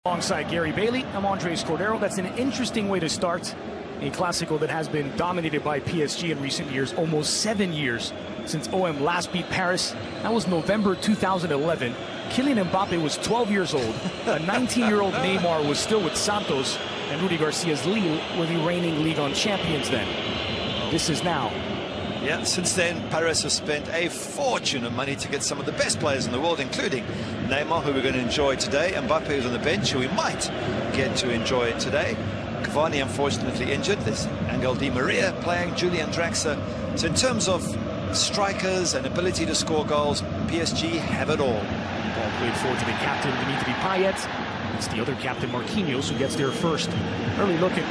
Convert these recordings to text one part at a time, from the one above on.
Alongside Gary Bailey, I'm Andres Cordero. That's an interesting way to start a Clásico that has been dominated by PSG in recent years, almost 7 years since OM last beat Paris. That was November 2011. Kylian Mbappe was 12 years old. A 19-year-old Neymar was still with Santos, and Rudy Garcia's Lille were the reigning Ligue 1 champions then. This is now. Yeah, since then, Paris has spent a fortune of money to get some of the best players in the world, including Neymar, who we're going to enjoy today, Mbappe, who's on the bench, who we might get to enjoy today. Cavani, unfortunately, injured. There's Angel Di Maria playing, Julian Draxler. So in terms of strikers and ability to score goals, PSG have it all. Ball played forward to the captain, Dimitri Payet. It's the other captain, Marquinhos, who gets there first. Early look at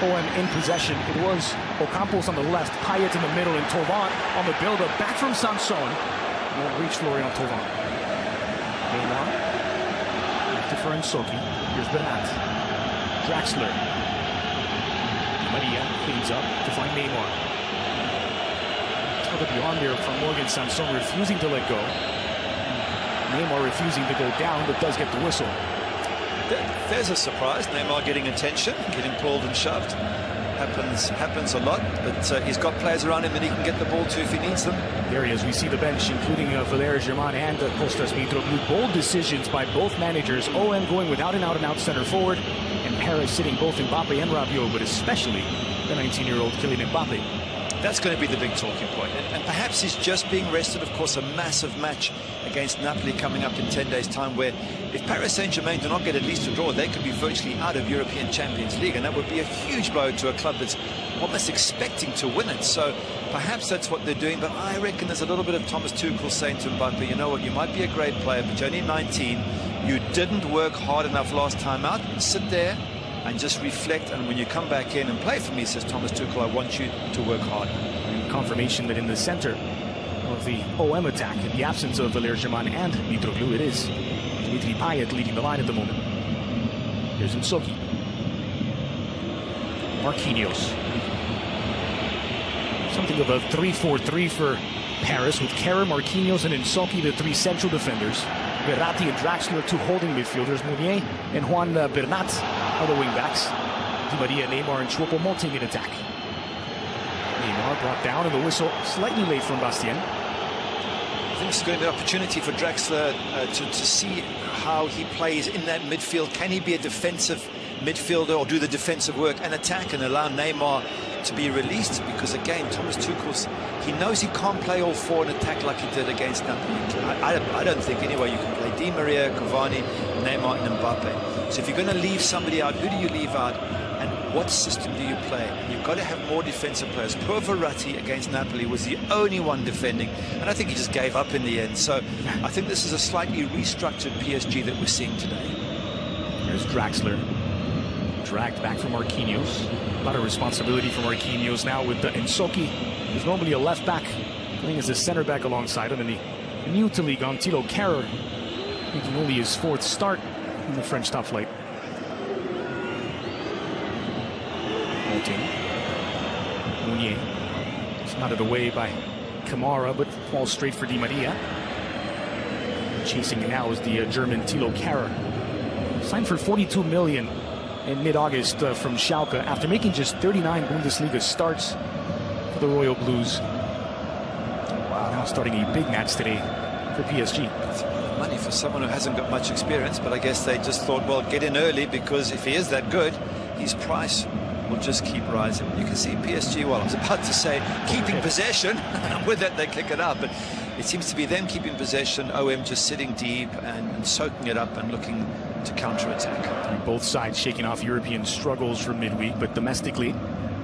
OM in possession. It was Ocampos on the left, Payet in the middle, and Thauvin on the build-up. Back from Sanson. Won't reach Florian Thauvin. Neymar. After for Nsoki. Here's Bernat. Draxler. Maria cleans up to find Neymar. Tug of the arm there from Morgan Sanson, refusing to let go. Neymar refusing to go down, but does get the whistle. There's a surprise. Neymar getting attention, getting pulled and shoved. Happens a lot, but he's got players around him that he can get the ball to if he needs them. There he is. We see the bench, including Valère Germain and Kostas Mitroglou. Bold decisions by both managers. OM going without an out-and-out center forward, and Paris sitting both Mbappe and Rabiot, but especially the 19-year-old Kylian Mbappe. That's going to be the big talking point. And perhaps he's just being rested. Of course, a massive match against Napoli coming up in 10 days' time, where if Paris Saint-Germain do not get at least a draw, they could be virtually out of European Champions League, and that would be a huge blow to a club that's almost expecting to win it. So perhaps that's what they're doing, but I reckon there's a little bit of Thomas Tuchel saying to Mbappe, you know what, you might be a great player, but you're only 19. You didn't work hard enough last time out. Sit there and just reflect, and when you come back in and play for me, says Thomas Tuchel, I want you to work hard. And confirmation that in the center of the OM attack, in the absence of Valère Germain and Mitroglou, it is Dimitri Payet leading the line at the moment. Here's Nsoki. Marquinhos. Something of a 3-4-3 for Paris, with Kehrer, Marquinhos, and Nsoki, the three central defenders. Verratti and Draxler, two holding midfielders. Meunier and Juan Bernat are the wing-backs. Di Maria, Neymar, and Choupo-Moting in attack. Neymar brought down, and the whistle slightly late from Bastien. I think it's going to be an opportunity for Draxler to see how he plays in that midfield. Can he be a defensive midfielder or do the defensive work and attack and allow Neymar to be released? Because again, Thomas Tuchel, he knows he can't play all four and attack like he did against Napoli. I don't think anyway you can play Di Maria, Cavani, Neymar and Mbappe. So if you're going to leave somebody out, who do you leave out? And what system do you play? You've got to have more defensive players. Poor Verratti against Napoli was the only one defending, and I think he just gave up in the end. So I think this is a slightly restructured PSG that we're seeing today. There's Draxler. Dragged back from Marquinhos. A lot of responsibility for Marquinhos now with Nsoki, who's normally a left back, playing as a center back alongside him, and the new to Ligue 1, Thilo Kehrer, making only his fourth start in the French top flight. Meunier. Snotted away by Kamara, but falls straight for Di Maria. Chasing now is the German Thilo Kehrer. Signed for 42 million in mid-August from Schalke after making just 39 Bundesliga starts for the Royal Blues. Wow, now starting a big match today for PSG. It's a lot of money for someone who hasn't got much experience, but I guess they just thought, well, get in early, because if he is that good, his price will just keep rising. You can see PSG, well, I was about to say keeping possession, and with that they kick it out, but it seems to be them keeping possession, OM just sitting deep and soaking it up and looking to counter-attack. Both sides shaking off European struggles from midweek, but domestically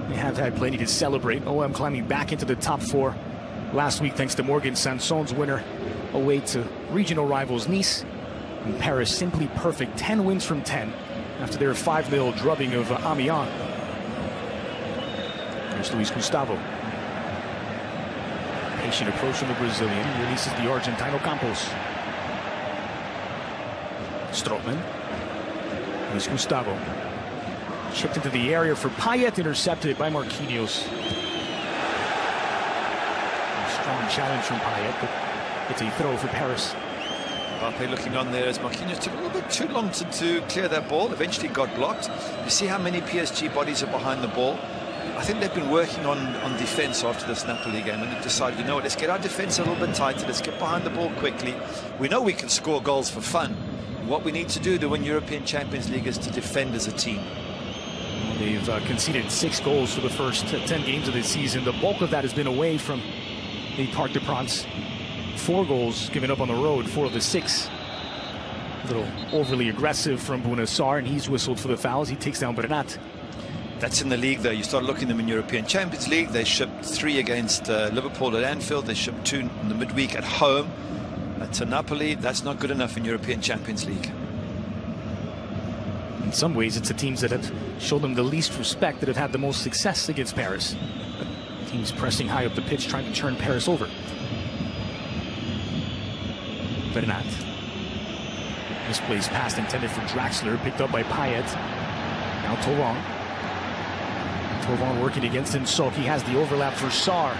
they have had plenty to celebrate. OM climbing back into the top four last week thanks to Morgan Sanson's winner away to regional rivals Nice, and Paris simply perfect, 10 wins from 10 after their 5-0 drubbing of Amiens. Here's Luis Gustavo. Patient approach from the Brazilian. Releases the Argentino Campos. Strootman. Luis Gustavo. Chipped into the area for Payet, intercepted by Marquinhos. A strong challenge from Payet, but it's a throw for Paris. Mbappe looking on there as Marquinhos took a little bit too long to clear that ball. Eventually got blocked. You see how many PSG bodies are behind the ball. I think they've been working on defence after this Napoli game, and they've decided, you know what, let's get our defence a little bit tighter, let's get behind the ball quickly. We know we can score goals for fun. What we need to do to win European Champions League is to defend as a team. They've conceded 6 goals for the first 10 games of this season. The bulk of that has been away from the Parc des Princes. 4 goals given up on the road, 4 of the 6. A little overly aggressive from Bouna Sarr, and he's whistled for the fouls. He takes down Bernat. That's in the league, though. You start looking at them in European Champions League. They shipped 3 against Liverpool at Anfield. They shipped 2 in the midweek at home to Napoli. That's not good enough in European Champions League. In some ways, it's the teams that have shown them the least respect that have had the most success against Paris. Teams pressing high up the pitch, trying to turn Paris over. Bernat. Misplaced pass intended for Draxler, picked up by Payet. Now Thauvin. Thauvin working against Nsoki, has the overlap for Sarr.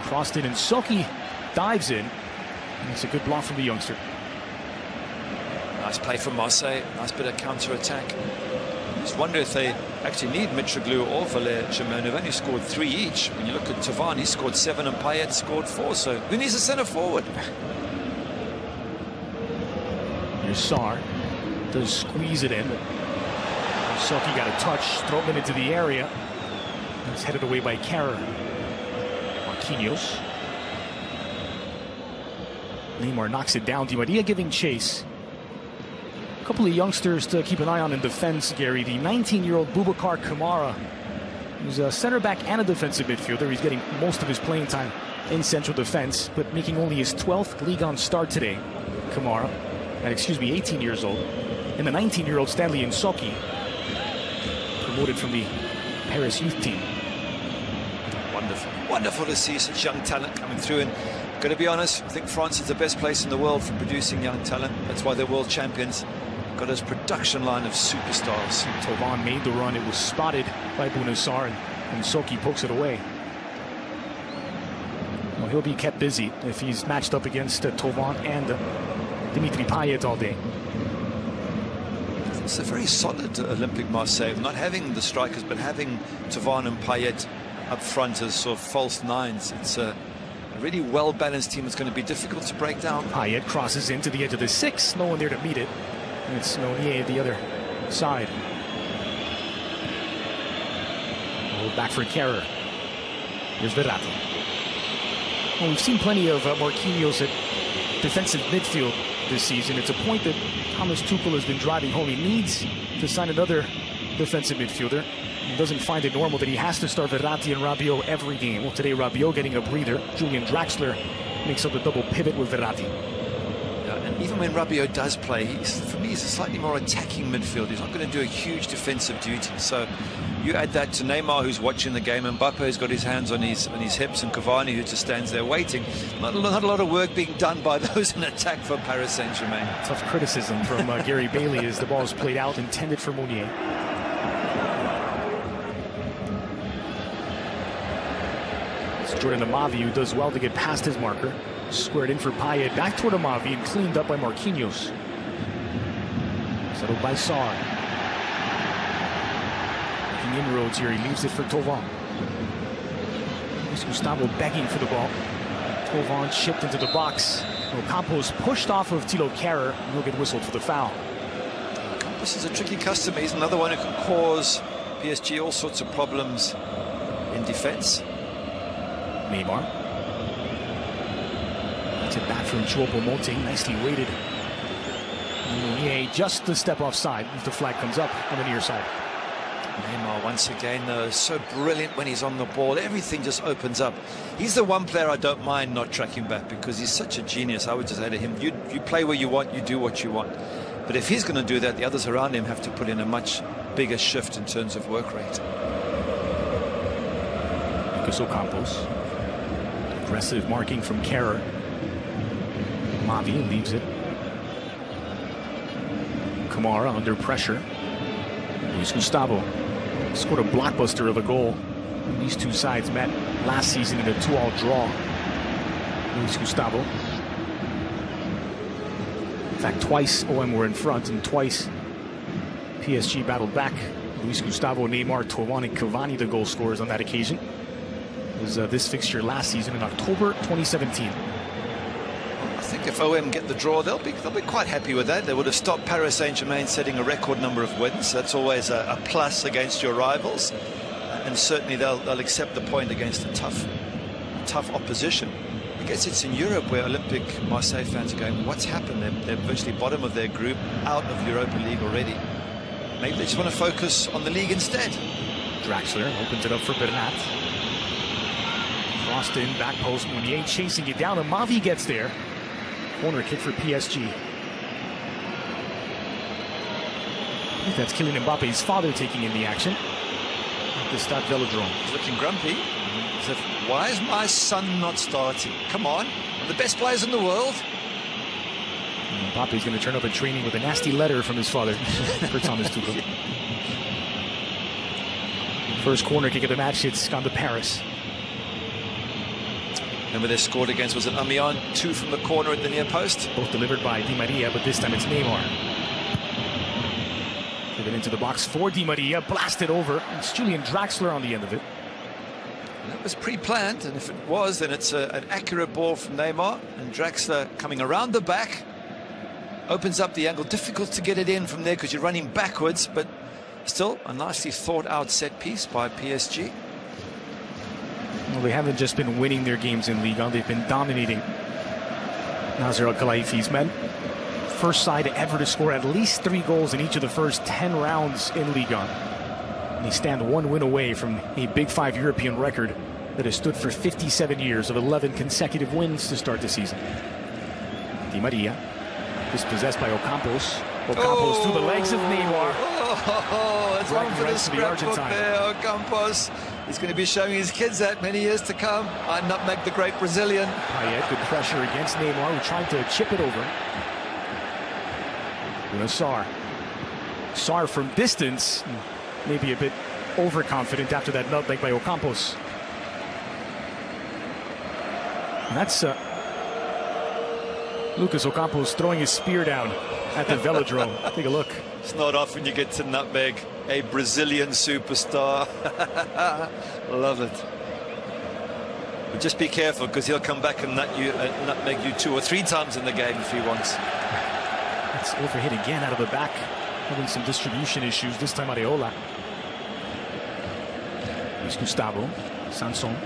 Crossed it, and Nsoki dives in. And it's a good block from the youngster. Nice play from Marseille. Nice bit of counter-attack. Just wonder if they actually need Mitroglou or Valère-Germain, who've only scored 3 each. When you look at Thauvin, he scored 7 and Payet scored 4. So who needs a centre forward? Here's Sarr. Does squeeze it in. Nsoki got a touch, thrown it into the area. It's headed away by Kehrer. Marquinhos. Neymar knocks it down. Di Maria giving chase. A couple of youngsters to keep an eye on in defense, Gary. The 19-year-old Boubacar Kamara, who's a center back and a defensive midfielder. He's getting most of his playing time in central defense, but making only his 12th Ligue 1 start today. Kamara, 18 years old. And the 19-year-old Stanley Nsoki, promoted from the Paris youth team. Wonderful. Wonderful to see such young talent coming through. And got to be honest, I think France is the best place in the world for producing young talent. That's why they're world champions. Got his production line of superstars. Thauvin made the run. It was spotted by Bouna Sarr, and Nsoki pokes it away. Well, he'll be kept busy if he's matched up against Thauvin and Dimitri Payet all day. It's a very solid Olympic Marseille, not having the strikers, but having Thauvin and Payet up front as sort of false nines. It's a really well-balanced team. It's going to be difficult to break down. Payet crosses into the edge of the 6. No one there to meet it. And it's Nonier at the other side. Back for Kehrer. Here's Verratti. Well, we've seen plenty of Marquinhos at defensive midfield this season. It's a point that Thomas Tuchel has been driving home. He needs to sign another defensive midfielder. He doesn't find it normal that he has to start Verratti and Rabiot every game. Well, today Rabiot getting a breather. Julian Draxler makes up a double pivot with Verratti. And even when Rabiot does play, for me, he's a slightly more attacking midfielder. He's not going to do a huge defensive duty. So you add that to Neymar, who's watching the game, and Mbappe has got his hands on his hips, and Cavani, who just stands there waiting. Not a lot of work being done by those in attack for Paris Saint-Germain. Tough criticism from Gary Bailey as the ball is played out, intended for Meunier. It's Jordan Amavi, who does well to get past his marker. Squared in for Payet, back toward Amavi, and cleaned up by Marquinhos. Settled by Sarr. Making inroads here, he leaves it for Thauvin. Here's Gustavo begging for the ball. Thauvin chipped into the box. Campos pushed off of Thilo Kehrer, and he'll get whistled for the foul. Campos is a tricky customer. He's another one who can cause PSG all sorts of problems in defense. Neymar. It's it back from Choupo-Moting, nicely weighted. Meunier just a step offside if the flag comes up on the near side. Neymar once again, though, so brilliant when he's on the ball. Everything just opens up. He's the one player I don't mind not tracking back because he's such a genius. I would just say to him, you play where you want, you do what you want. But if he's going to do that, the others around him have to put in a much bigger shift in terms of work rate. Campos. Aggressive marking from Kehrer. Mavi leaves it. Kamara under pressure. Luis Gustavo scored a blockbuster of a goal. These two sides met last season in a 2-2 draw. Luis Gustavo. fact, twice OM were in front, and twice PSG battled back. Luis Gustavo, Neymar, Thauvin, and Cavani, the goal scorers on that occasion. It was this fixture last season in October 2017. I think if OM get the draw, they'll be quite happy with that. They would have stopped Paris Saint-Germain setting a record number of wins. That's always a plus against your rivals, and certainly they'll accept the point against a tough opposition. I guess it's in Europe where Olympique Marseille fans are going, what's happened? They're virtually bottom of their group, out of Europa League already. Maybe they just want to focus on the league instead. Draxler opens it up for Bernat. Crossed in, back post, Meunier chasing it down, and Mavi gets there. Corner kick for PSG. I think that's Kylian Mbappe's father taking in the action at the Stade Velodrome. He's looking grumpy. As if, why is my son not starting? Come on, one of the best players in the world. Mbappe's going to turn up in training with a nasty letter from his father for Thomas Tuchel. First corner kick of the match, it's gone to Paris. Remember they scored against, was it Amiens? 2 from the corner at the near post. Both delivered by Di Maria, but this time it's Neymar. Give it into the box for Di Maria, blasted over. It's Julian Draxler on the end of it. And that was pre-planned, and if it was, then it's an accurate ball from Neymar. And Draxler coming around the back, opens up the angle. Difficult to get it in from there because you're running backwards, but still a nicely thought out set piece by PSG. Well, they haven't just been winning their games in Ligue 1, they've been dominating Nasser Al-Khelaifi's men. First side ever to score at least 3 goals in each of the first 10 rounds in Ligue 1. And they stand 1 win away from a Big 5 European record that has stood for 57 years of 11 consecutive wins to start the season. Di Maria, dispossessed by Ocampos. Ocampos through the legs of Neymar. It's one for the scrapbook there, Ocampos. He's going to be showing his kids that many years to come. I nutmeg the great Brazilian. Payet, good pressure against Neymar, who tried to chip it over. Sarr. Sarr from distance, maybe a bit overconfident after that nutmeg by Ocampos. And that's Lucas Ocampos throwing his spear down at the Velodrome. Take a look. It's not often you get to nutmeg a Brazilian superstar. Love it. But just be careful, because he'll come back and nutmeg you 2 or 3 times in the game if he wants. It's overhit again out of the back, having some distribution issues. This time Areola. Luis Gustavo. Sanson.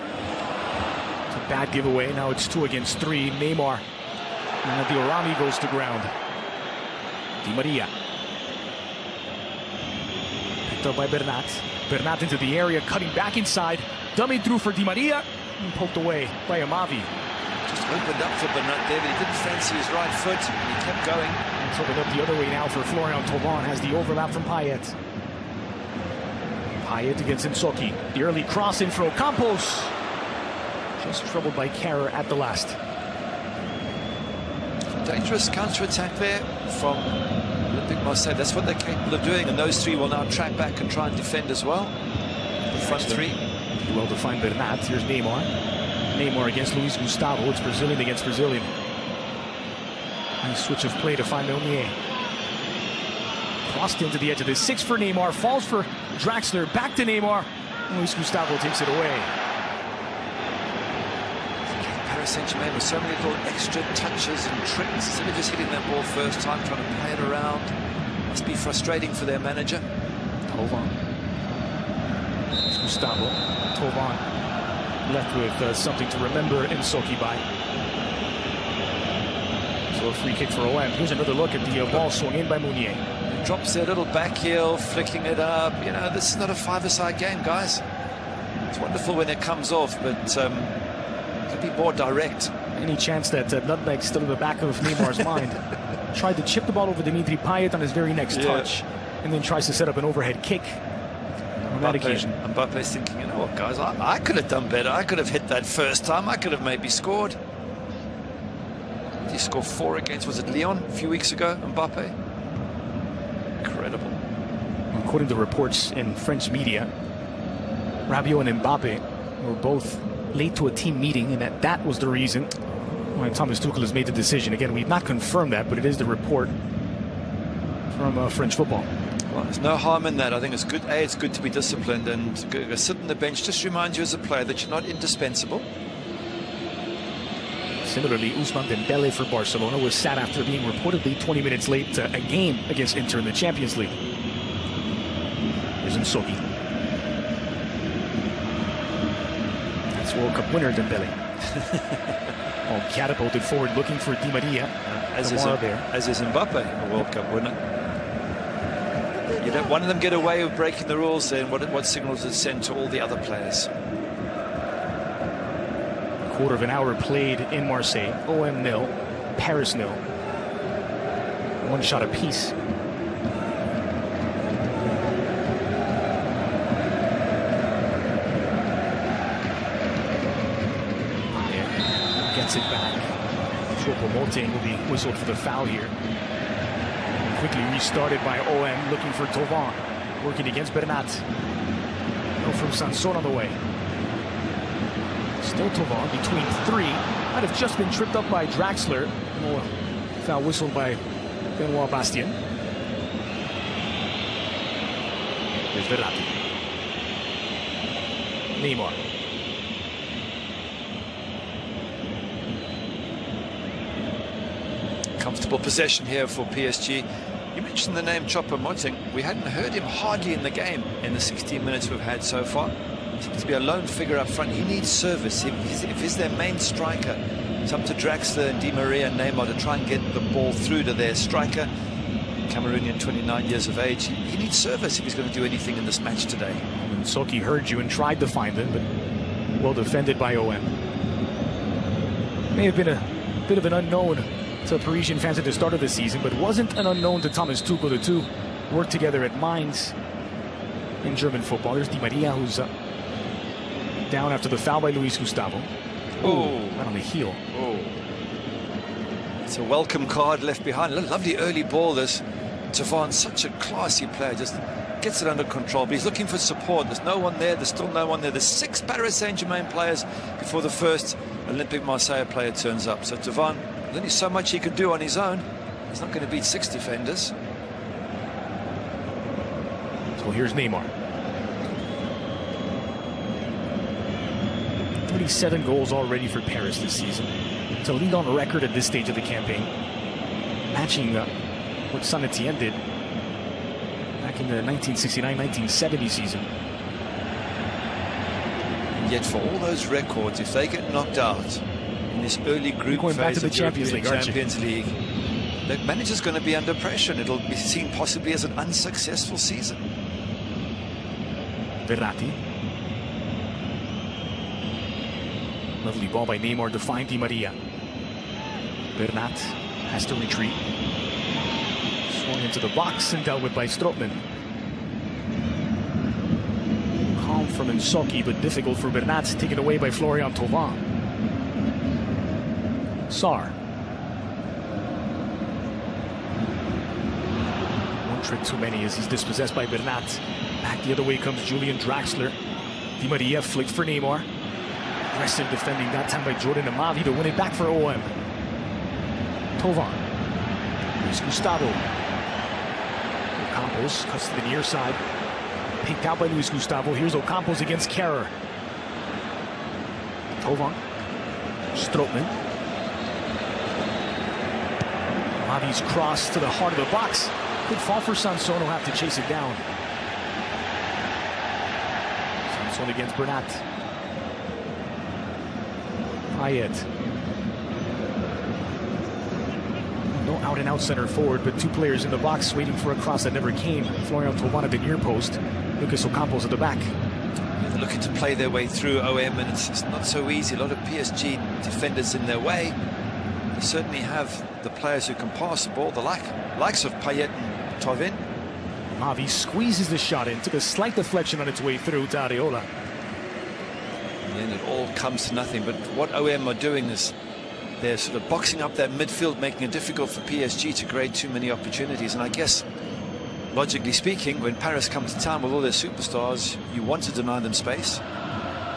It's a bad giveaway. Now it's 2 against 3. Neymar. And Diorami goes to ground. Di Maria. Picked up by Bernat. Bernat into the area, cutting back inside. Dummy through for Di Maria. And poked away by Amavi. Just opened up for Bernat there, but he didn't fancy his right foot. And he kept going. It's opened up the other way now for Florian Thauvin. Has the overlap from Payet. Payet against Nsoki. The early cross in for Ocampos. Just troubled by Kehrer at the last. Dangerous counter-attack there from Olympique Marseille. That's what they're capable of doing, and those 3 will now track back and try and defend as well. The front 3. Well-defined Bernat. Here's Neymar. Neymar against Luis Gustavo. It's Brazilian against Brazilian. Nice switch of play to find Meunier. Crossed into the edge of the 6 for Neymar. Falls for Draxler. Back to Neymar. Luis Gustavo takes it away. Paris Saint-Germain with so many little extra touches and tricks. Instead of just hitting that ball first time, trying to play it around. Must be frustrating for their manager. Thauvin. Gustavo. Thauvin left with something to remember Nsoki by. So a free kick for OM. Here's another look at the ball swung in by Meunier. Drops their little back heel, flicking it up. You know, this is not a 5-a-side game, guys. It's wonderful when it comes off, but could be more direct. Any chance that nutmeg's still in the back of Neymar's mind. Tried to chip the ball over Dimitri Payet on his very next touch, and then tries to set up an overhead kick on that occasion. Mbappe's thinking, you know what, guys, I could have done better. I could have hit that first time. I could have maybe scored. Did he score 4 against, was it Lyon a few weeks ago, Mbappe? Incredible. According to reports in French media, Rabiot and Mbappe were both late to a team meeting, and that was the reason Well, Thomas Tuchel has made the decision. Again, we've not confirmed that, but it is the report from French football. Well, there's no harm in that. I think it's good. It's good to be disciplined, and to sit on the bench just reminds you as a player that you're not indispensable. Similarly, Ousmane Dembele for Barcelona was sat after being reportedly 20 minutes late to a game against Inter in the Champions League. Here's Nsogi. That's World Cup winner Dembele. All catapulted forward looking for Di Maria. As is Mbappe, a World Cup winner. You don't one of them get away with breaking the rules, then what signals does it send to all the other players? Quarter of an hour played in Marseille. OM 0, Paris 0. One shot apiece. Gets it back. Choupo-Moting will be whistled for the foul here. Quickly restarted by OM, looking for Thauvin, working against Bernat. No from Sanson on the way. Still Thauvin between three. Might have just been tripped up by Draxler. No foul whistled by Benoit Bastien. There's Verratti. Neymar. Comfortable possession here for PSG. You mentioned the name Choupo-Moting. We hadn't heard him hardly in the game in the 16 minutes we've had so far. Seems to be a lone figure up front. He needs service. If he's their main striker, it's up to Draxler and Di Maria and Neymar to try and get the ball through to their striker. Cameroonian, 29 years of age. He needs service if he's going to do anything in this match today. And Soki heard you and tried to find him, but well defended by OM. May have been a bit of an unknown to Parisian fans at the start of the season, but wasn't an unknown to Thomas Tuchel. The two worked together at Mainz in German football. There's Di Maria, who's down after the foul by Luis Gustavo. Oh, right on the heel. Oh, it's a welcome card left behind. Lovely early ball. This Thauvin, such a classy player, just gets it under control, but he's looking for support. There's no one there. There's still no one there. There's 6 Paris Saint-Germain players before the first Olympic Marseille player turns up. So Thauvin, there's only so much he can do on his own. He's not going to beat 6 defenders. So here's Neymar. 37 goals already for Paris this season. It's a lead on record at this stage of the campaign, matching what Saint Etienne did back in the 1969-1970 season. Yet for all those records, if they get knocked out in this early group going back phase to the of Champions League, Champions League, the manager's going to be under pressure, and it'll be seen possibly as an unsuccessful season. Verratti. Lovely ball by Neymar to find Di Maria. Bernat has to retreat. Swung into the box and dealt with by Strootman. Calm from Nsogi, but difficult for Bernat, taken away by Florian Thauvin. Sarr. One trick too many as he's dispossessed by Bernat. Back the other way comes Julian Draxler. Di Maria flicked for Neymar. Aggressive defending that time by Jordan Amavi to win it back for OM. Thauvin. Luis Gustavo. Ocampos cuts to the near side. Picked out by Luis Gustavo. Here's Ocampos against Kerrer. Thauvin. Strootman. Amavi's cross to the heart of the box. Good fall for Sanson, who'll have to chase it down. Sanson against Bernat. Payet. No out-and-out center forward, but 2 players in the box waiting for a cross that never came. Florian Thauvin at the near post. Lucas Ocampos at the back. They're looking to play their way through OM, and it's not so easy. A lot of PSG defenders in their way. They certainly have the players who can pass the ball, the likes of Payet and Thauvin. Mavi squeezes the shot in, took a slight deflection on its way through to Areola. And it all comes to nothing. But what OM are doing is they're sort of boxing up that midfield, making it difficult for PSG to create too many opportunities. And I guess, logically speaking, when Paris come to town with all their superstars, you want to deny them space.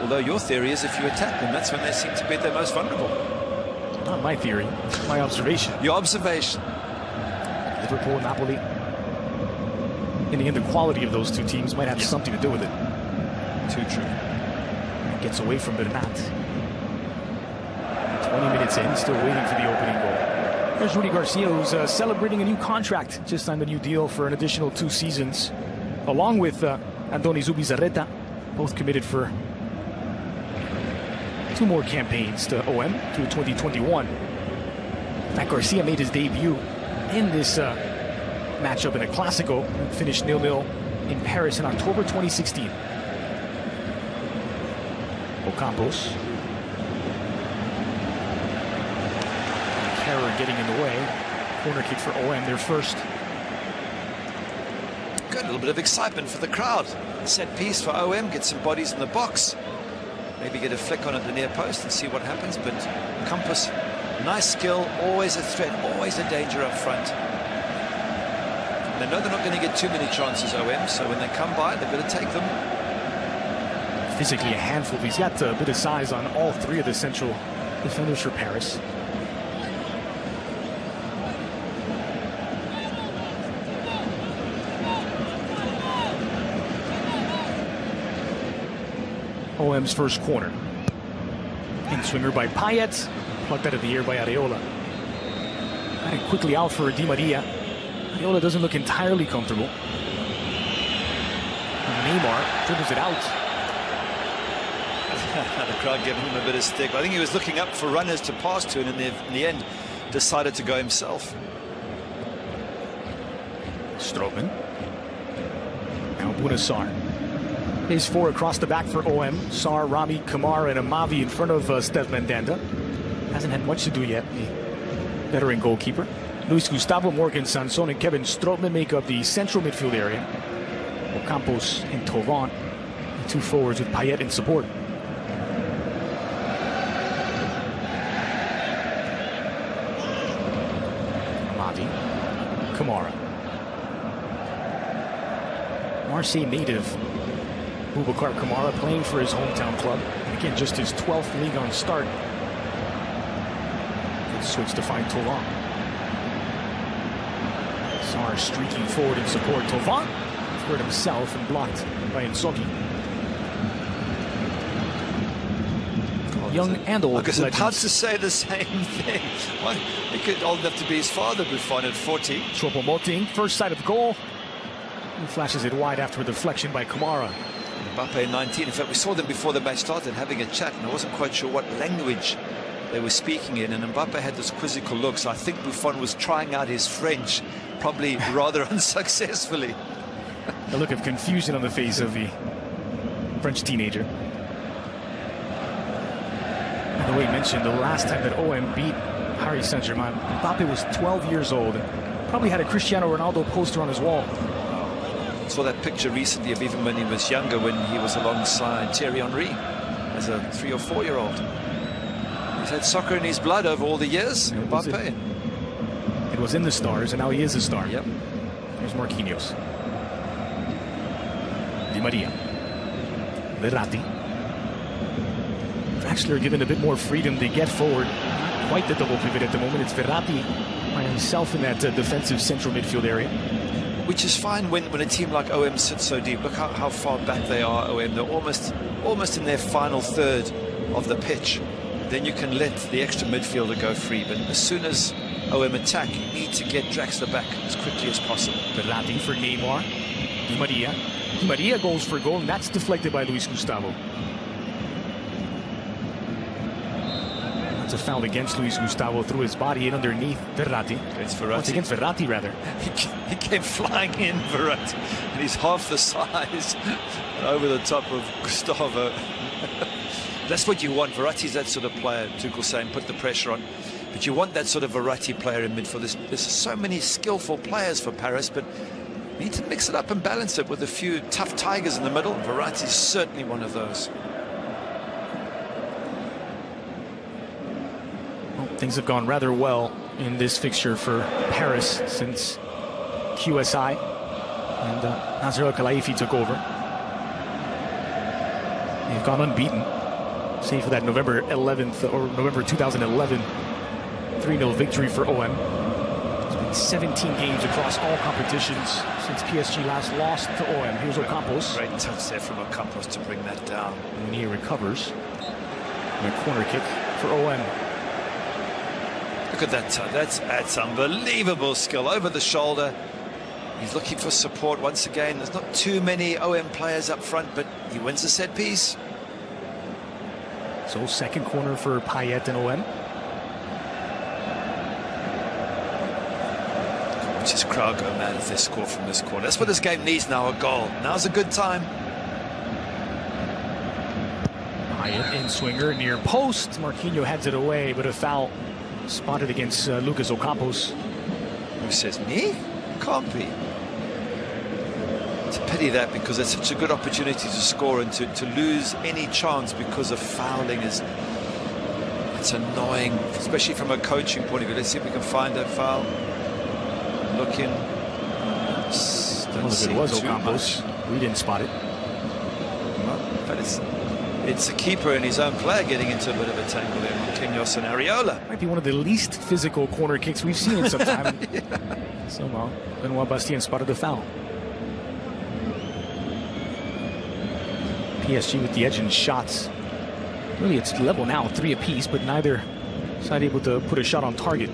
Although your theory is if you attack them, that's when they seem to be at their most vulnerable. Not my theory, my observation. Your observation. Liverpool, Napoli. In the end, the quality of those two teams might have something to do with it. Too true. Gets away from Bernat. 20 minutes in, still waiting for the opening goal. There's Rudy Garcia, who's celebrating a new contract. Just signed a new deal for an additional 2 seasons, along with Andoni Zubizarreta, both committed for 2 more campaigns to OM through 2021. In fact, Garcia made his debut in this matchup in a Clásico, finished 0-0 in Paris in October 2016. Ocampos. Terror getting in the way. Corner kick for OM, their first. Good, a little bit of excitement for the crowd. Set piece for OM, get some bodies in the box. Maybe get a flick on at the near post and see what happens. But Campos, nice skill, always a threat, always a danger up front. They know they're not going to get too many chances, OM, so when they come by, they've got to take them. Physically a handful. He's got a bit of size on all 3 of the central defenders for Paris. OM's first corner. In swinger by Payet, plucked out of the air by Areola. And quickly out for Di Maria. Areola doesn't look entirely comfortable. And Neymar dribbles it out. The crowd giving him a bit of stick. I think he was looking up for runners to pass to, and in the end decided to go himself. Strootman. Now Bouna Sarr. His 4 across the back for OM. Sarr, Rami, Kamara, and Amavi in front of Steve Mandanda. Hasn't had much to do yet, the veteran goalkeeper. Luis Gustavo, Morgan Sanson, and Kevin Strootman make up the central midfield area. Ocampos and Thauvin, the 2 forwards with Payet in support. Amavi, Kamara. Marseille native Boubacar Kamara playing for his hometown club. Again, just his 12th league on start. Good switch to find Thauvin. Sarr streaking forward in support. Thauvin scored himself and blocked by Nsogi. Young and old. I was about to say the same thing. Well, he could old enough to be his father, Buffon, at 40. Choupo-Moting, first sight of goal. He flashes it wide after a deflection by Kamara. Mbappe 19. In fact, we saw them before the match started having a chat, and I wasn't quite sure what language they were speaking in. And Mbappe had this quizzical look, so I think Buffon was trying out his French, probably rather unsuccessfully. A look of confusion on the face of the French teenager. And the way you mentioned, the last time that OM beat Paris Saint-Germain, Mbappe was 12 years old and probably had a Cristiano Ronaldo poster on his wall. Saw that picture recently of even when he was younger, when he was alongside Thierry Henry as a 3 or 4 year old. He's had soccer in his blood over all the years. Mbappe. It was in the stars, and now he is a star. Yep. Here's Marquinhos. Di Maria. Verratti. Draxler given a bit more freedom to get forward. Not quite the double pivot at the moment. It's Verratti by himself in that defensive central midfield area. Which is fine when a team like OM sits so deep. Look how far back they are, OM. They're almost in their final third of the pitch. Then you can let the extra midfielder go free. But as soon as OM attack, you need to get Draxler back as quickly as possible. Verratti for Neymar. Di Maria. Di Maria goes for goal, and that's deflected by Luis Gustavo. That's a foul against Luis Gustavo, threw his body in underneath Verratti. It's Verratti. It's against Verratti, rather. He came flying in, Verratti, and he's half the size over the top of Gustavo. That's what you want. Verratti's that sort of player. Tuchel saying put the pressure on. But you want that sort of Verratti player in midfield. There's so many skillful players for Paris, but you need to mix it up and balance it with a few tough tigers in the middle. Verratti's certainly one of those. Well, things have gone rather well in this fixture for Paris since QSI and Nasser Al-Khelaifi took over. They've gone unbeaten, save for that November 11th or November 2011 3-0 victory for OM. It's been 17 games across all competitions since PSG last lost to OM. Here's Ocampos. Great touch there from Ocampos to bring that down. And he recovers. And a corner kick for OM. Look at that touch. That's unbelievable skill over the shoulder. He's looking for support once again. There's not too many OM players up front, but he wins the set piece. So second corner for Payet and OM. Watch this crowd go mad if they score from this corner. That's what this game needs now, a goal. Now's a good time. Payet in swinger near post. Marquinhos heads it away, but a foul spotted against Lucas Ocampos. Who says, me? Can't be. It's a pity that, because it's such a good opportunity to score, and to lose any chance because of fouling it's annoying, especially from a coaching point of view. Let's see if we can find that foul. Looking. Well, if it was Ocampos, we didn't spot it. But it's the keeper and his own player getting into a bit of a tangle there. Marquinhos and Areola. Might be one of the least physical corner kicks we've seen in some time. Yeah. Somehow, Benoit Bastien spotted the foul. PSG with the edge in shots. Really, it's level now, 3 apiece, but neither side able to put a shot on target.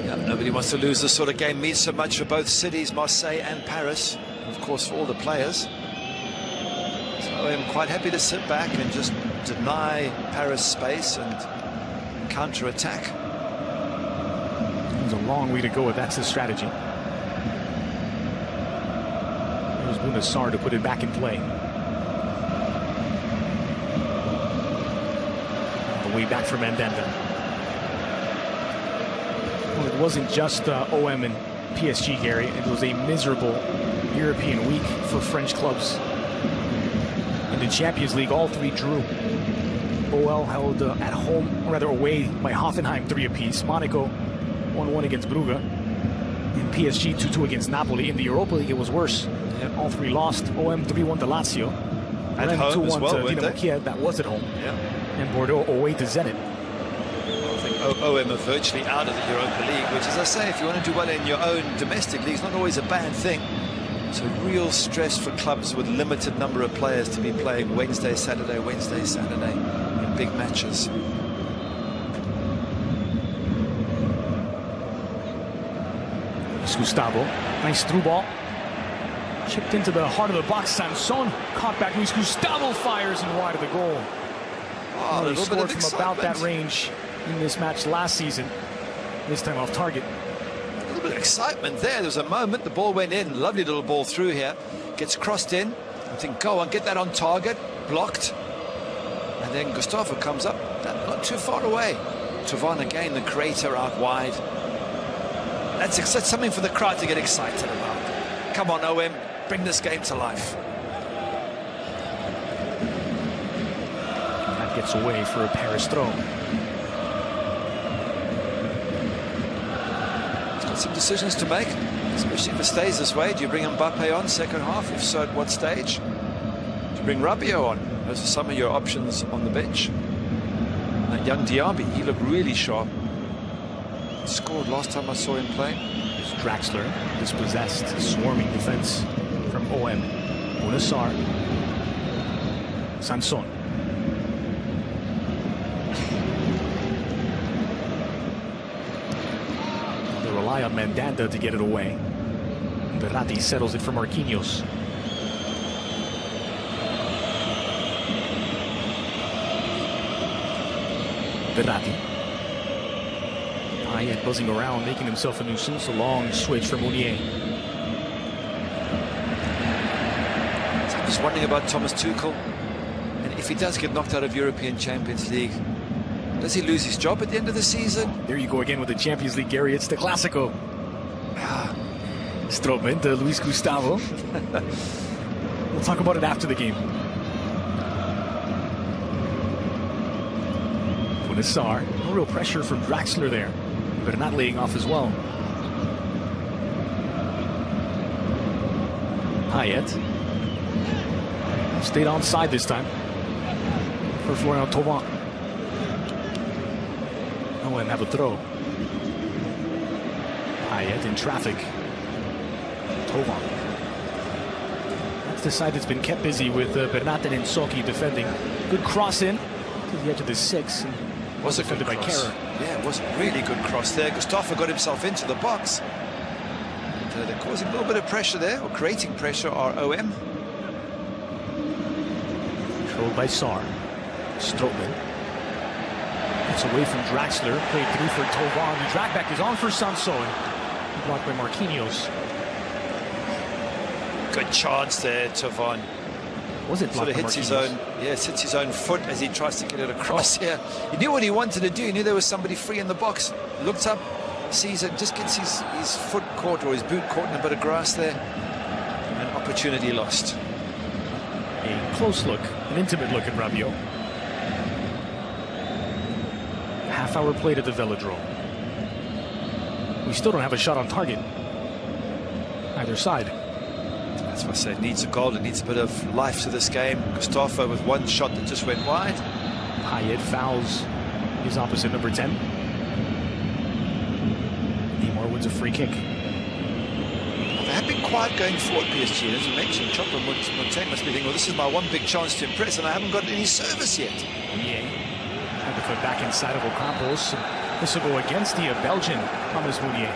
Yeah, nobody wants to lose this sort of game. Means so much for both cities, Marseille and Paris. Of course, for all the players. So I'm quite happy to sit back and just deny Paris space and counter-attack. There's a long way to go if that's the strategy. There's Bounassar to put it back in play. The way back for Mandanda. Well, it wasn't just OM and PSG, Gary. It was a miserable European week for French clubs. In the Champions League, all 3 drew. OL held at home, or rather away, by Hoffenheim 3 apiece. Monaco 1-1 against Brugge. And PSG 2-2 against Napoli. In the Europa League, it was worse. Yep. All 3 lost. OM 3-1 to Lazio. At home as well, to Dinamo Kiev. That was at home. Yeah. And Bordeaux away to Zenit. I think OM are virtually out of the Europa League, which, as I say, if you want to do well in your own domestic league, it's not always a bad thing. It's a real stress for clubs with limited number of players to be playing Wednesday, Saturday in big matches. Gustavo, nice through ball. Chipped into the heart of the box. Sanson caught back. Luis Gustavo fires and wide of the goal. Oh, a little bit of from about that range in this match last season. This time off target. A little bit of excitement there. There was a moment, the ball went in. Lovely little ball through here. Gets crossed in. I think, go on, get that on target. Blocked. And then Gustavo comes up, not too far away. Tavan again, the creator, out wide. That's something for the crowd to get excited about. Come on, OM, bring this game to life. And that gets away for a Paris throw. He's got some decisions to make, especially if it stays this way. Do you bring Mbappe on second half? If so, at what stage? Do you bring Rabiot on? Those are some of your options on the bench. That young Diaby, he looked really sharp. He scored last time I saw him play. There's Draxler, dispossessed, swarming defense from OM. Bounassar. Sanson. They rely on Mandanda to get it away. Verratti settles it for Marquinhos. Verratti. Payet buzzing around, making himself a nuisance. A long switch for Mounier. So I'm just wondering about Thomas Tuchel. And if he does get knocked out of European Champions League, does he lose his job at the end of the season? There you go again with the Champions League, Gary. It's the Clásico. Stroopman to Luis Gustavo. We'll talk about it after the game. Bounassar. No real pressure from Draxler there. But not laying off as well. Payet. Stayed onside this time. for Florian Thauvin. Oh, and have a throw. Payet in traffic. Thauvin. That's the side that's been kept busy with Bernat and Soki defending. Good cross in to the edge of the 6. Was it defended by cross? Kehrer. Yeah, it was a really good cross there. Gustavo got himself into the box. And, they're causing a little bit of pressure there, or creating pressure, are OM. Controlled by Sarr. Strootman. It's away from Draxler. Played through for Thauvin. The drag back is on for Sanson. Blocked by Marquinhos. Good chance there, Thauvin. Was it sort of hits his own, hits his own foot as he tries to get it across here. He knew what he wanted to do. He knew there was somebody free in the box. Looked up, sees it, just gets his foot caught or his boot caught in a bit of grass there. An opportunity lost. A close look, an intimate look at Rabiot. Half-hour play to the Velodrome. We still don't have a shot on target. Either side. That's what I said. It needs a goal. It needs a bit of life to this game. Gustavo with one shot that just went wide. Payet fouls his opposite number 10. Neymar wins a free kick. They have been quiet going forward, PSG. As you mentioned, Chopper Montaigne must be thinking, well, this is my one big chance to impress, and I haven't got any service yet. Yeah. Had to put back inside of Ocampos. This will go against the Belgian, Thomas Meunier.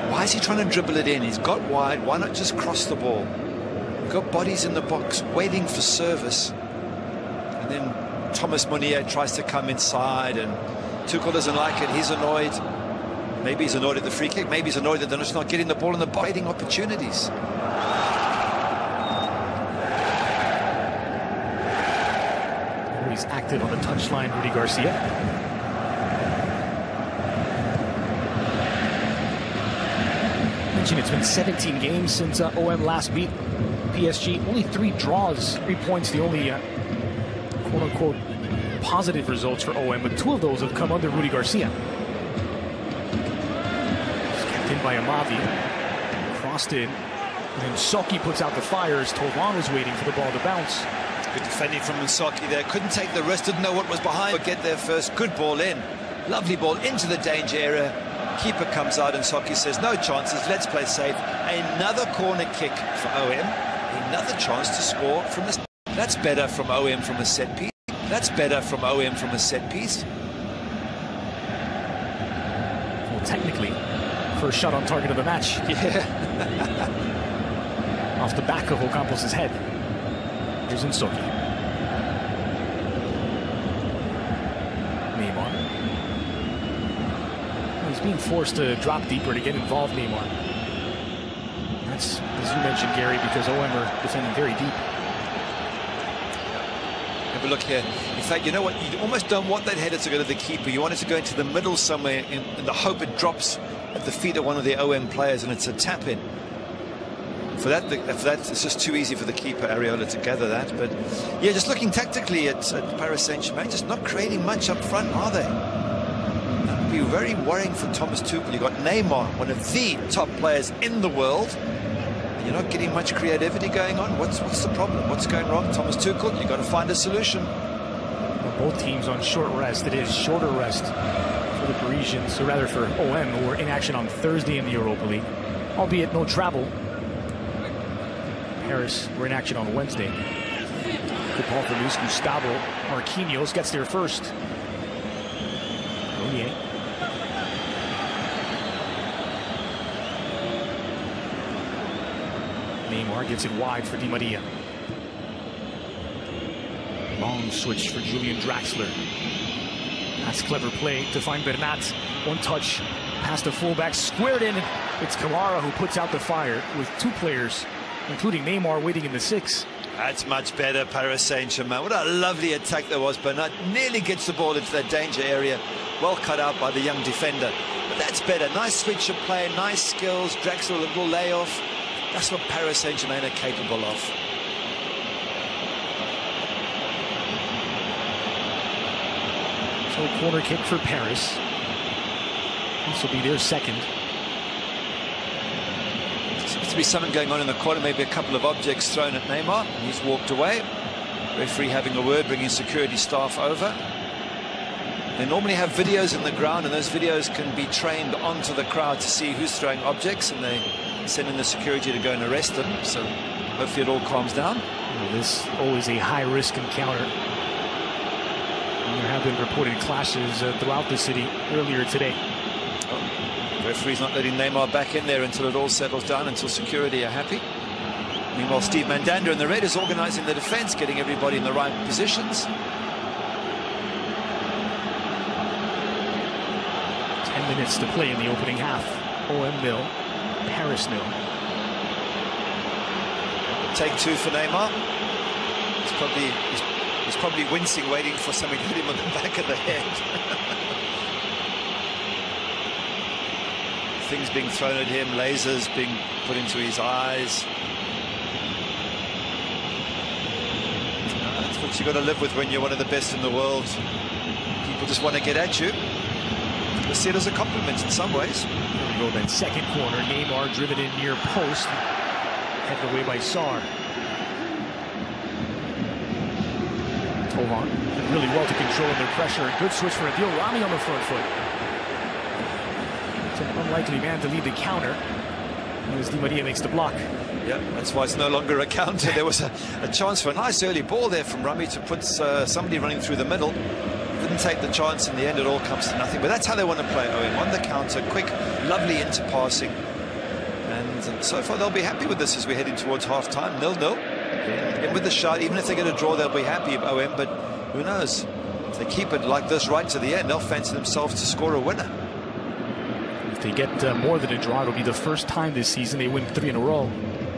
Why is he trying to dribble it in? He's got wide. Why not just cross the ball? We've got bodies in the box waiting for service. And then Thomas Meunier tries to come inside, and Tuchel doesn't like it. He's annoyed. Maybe he's annoyed at the free kick. Maybe he's annoyed that they're just not getting the ball in the box, waiting opportunities. He's active on the touchline, Rudy Garcia. It's been 17 games since OM last beat PSG. Only 3 draws, 3 points, the only quote-unquote positive results for OM, but 2 of those have come under Rudy Garcia. It's kept in by Amavi. Crossed in. And then Soki puts out the fire as Thauvin was waiting for the ball to bounce. Good defending from Soki there. Couldn't take the risk, didn't know what was behind. But get there first. Good ball in. Lovely ball into the danger area. Keeper comes out and Soki says, no chances, let's play safe. Another corner kick for OM. Another chance to score from this. That's better from OM from a set piece. That's better from OM from a set piece. Well, technically, first shot on target of the match. Yeah. Off the back of Ocampos' head. Here's Soki. Neymar. He's being forced to drop deeper to get involved, Neymar. That's, as you mentioned, Gary, because OM are defending very deep. Have a look here. In fact, you know what? You almost don't want that header to go to the keeper. You want it to go into the middle somewhere in the hope it drops at the feet of one of the OM players and it's a tap-in. For that, it's just too easy for the keeper, Areola, to gather that. But, yeah, just looking tactically at Paris Saint-Germain, just not creating much up front, are they? That would be very worrying for Thomas Tuchel. You've got Neymar, one of the top players in the world. And you're not getting much creativity going on. What's the problem? What's going wrong? Thomas Tuchel, you've got to find a solution. Well, both teams on short rest. It is shorter rest for the Parisians, or rather for OM, who were in action on Thursday in the Europa League, albeit no travel. Paris were in action on Wednesday. Good ball for Luis Gustavo. Marquinhos gets there first. Meunier. Neymar gets it wide for Di Maria. Long switch for Julian Draxler. That's clever play to find Bernat. One touch past the fullback, squared in. It's Kamara who puts out the fire with 2 players, including Neymar, waiting in the 6. That's much better, Paris Saint-Germain. What a lovely attack there was. Bernat nearly gets the ball into that danger area. Well cut out by the young defender. But that's better. Nice switch of play, nice skills. Draxler, a little layoff. That's what Paris Saint-Germain are capable of. So a corner kick for Paris. This will be their second. It's to be something going on in the corner, maybe a couple of objects thrown at Neymar. He's walked away. Referee having a word, bringing security staff over. They normally have videos in the ground, and those videos can be trained onto the crowd to see who's throwing objects, and they send in the security to go and arrest them. So hopefully it all calms down. Well, this is always a high-risk encounter. And there have been reported clashes throughout the city earlier today. The referee's not letting Neymar back in there until it all settles down, until security are happy. Meanwhile, Steve Mandanda in the red is organising the defence, getting everybody in the right positions. 10 minutes to play in the opening half. OM 0, Paris 0. Take two for Neymar. He's probably wincing, waiting for something to hit him on the back of the head. Things being thrown at him, lasers being put into his eyes. That's what you've got to live with when you're one of the best in the world. People just want to get at you. They see it as a compliment in some ways. There we go then, second corner. Neymar driven in near post. Headed away by Sarr. Tovan did really well to control their pressure. Good switch for Adil Rami on the front foot. It's an unlikely man to lead the counter as Di Maria makes the block. Yeah, that's why it's no longer a counter. There was a chance for a nice early ball there from Rami to put somebody running through the middle. Didn't take the chance. In the end, it all comes to nothing. But that's how they want to play, Owen. On the counter, quick, lovely into passing. And so far, they'll be happy with this as we're heading towards half-time. 0-0. And with the shot, even if they get a draw, they'll be happy, Owen. But who knows? If they keep it like this right to the end, they'll fancy themselves to score a winner. If they get more than a draw, it'll be the first time this season they win 3 in a row.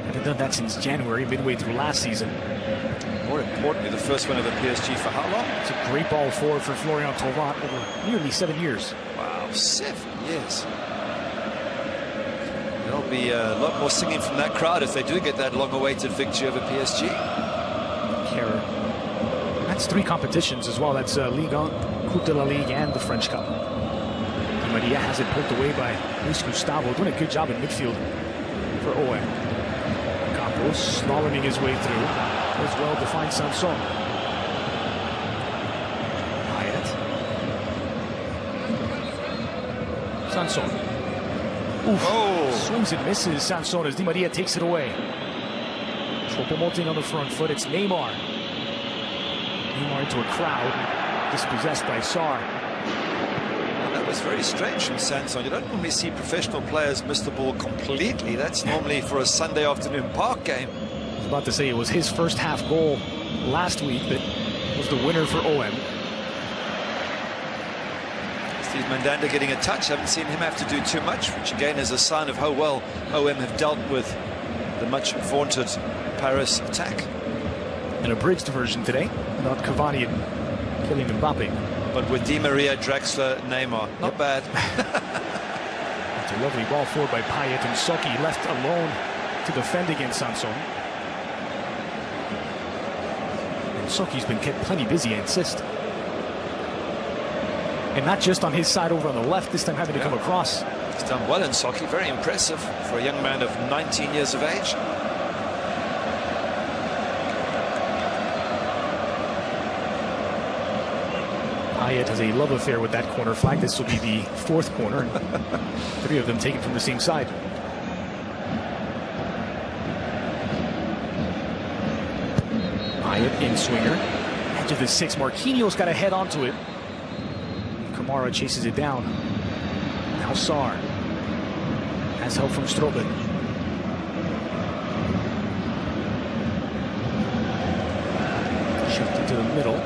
Haven't done that since January, midway through last season. More importantly, the first win of the PSG for how long? It's a great ball forward for Florian Thauvin over nearly 7 years. Wow, 7 years. There'll be a lot more singing from that crowd if they do get that long-awaited victory over PSG. Kehrer. That's 3 competitions as well. That's Ligue 1, Coupe de la Ligue, and the French Cup. Di Maria has it pulled away by Luis Gustavo, doing a good job in midfield for OM. Campos slaloming his way through. As well defined Sanson. Payet. Sanson. Oof. Oh. Swings and misses Sanson as Di Maria takes it away. Choupo-Moting on the front foot. It's Neymar. Neymar into a crowd. Dispossessed by Sarr. Well, that was very strange from Sanson. You don't normally see professional players miss the ball completely. That's normally for a Sunday afternoon park game. I was about to say it was his first half goal last week that was the winner for OM. Steve Mandanda getting a touch. Haven't seen him have to do too much, which again is a sign of how well OM have dealt with the much vaunted Paris attack. An abridged version today about Cavani and Kylian Mbappe. But with Di Maria, Draxler, Neymar. Not bad. It's a lovely ball forward by Payet, and Soki left alone to defend against Sanson. Soki's been kept plenty busy, I insist. And not just on his side over on the left, this time having to come across. He's done well in Soki, very impressive for a young man of 19 years of age. Payet has a love affair with that corner flag. This will be the 4th corner. 3 of them taken from the same side. Payet in swinger. Edge of the 6. Marquinhos got a head onto it. Kamara chases it down. Now Sarr has help from Strobel. Shifted to the middle.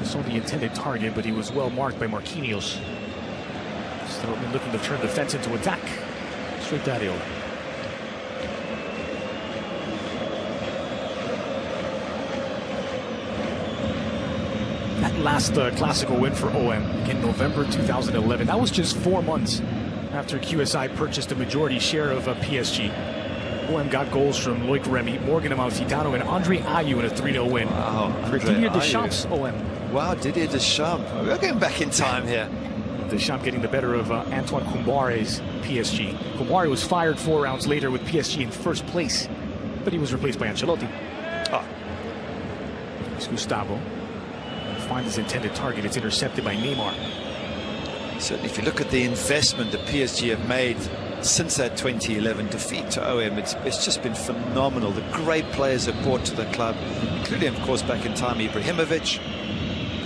Saw the intended target, but he was well marked by Marquinhos. Strobel looking to turn defense into attack. Straight to Areola. Last classical win for OM in November 2011. That was just 4 months after QSI purchased a majority share of PSG. OM got goals from Loic Remy, Morgan Amalfitano, and Andre Ayew in a 3-0 win. Wow, for Didier Deschamps' OM. Wow, Didier Deschamps. We're going back in time here. Deschamps getting the better of Antoine Koumbare's PSG. Koumare was fired 4 rounds later with PSG in first place, but he was replaced by Ancelotti. It's Gustavo. Finds his intended target. It's intercepted by Neymar. Certainly, if you look at the investment that PSG have made since that 2011 defeat to OM, it's just been phenomenal. The great players have brought to the club, including, of course, back in time, Ibrahimovic.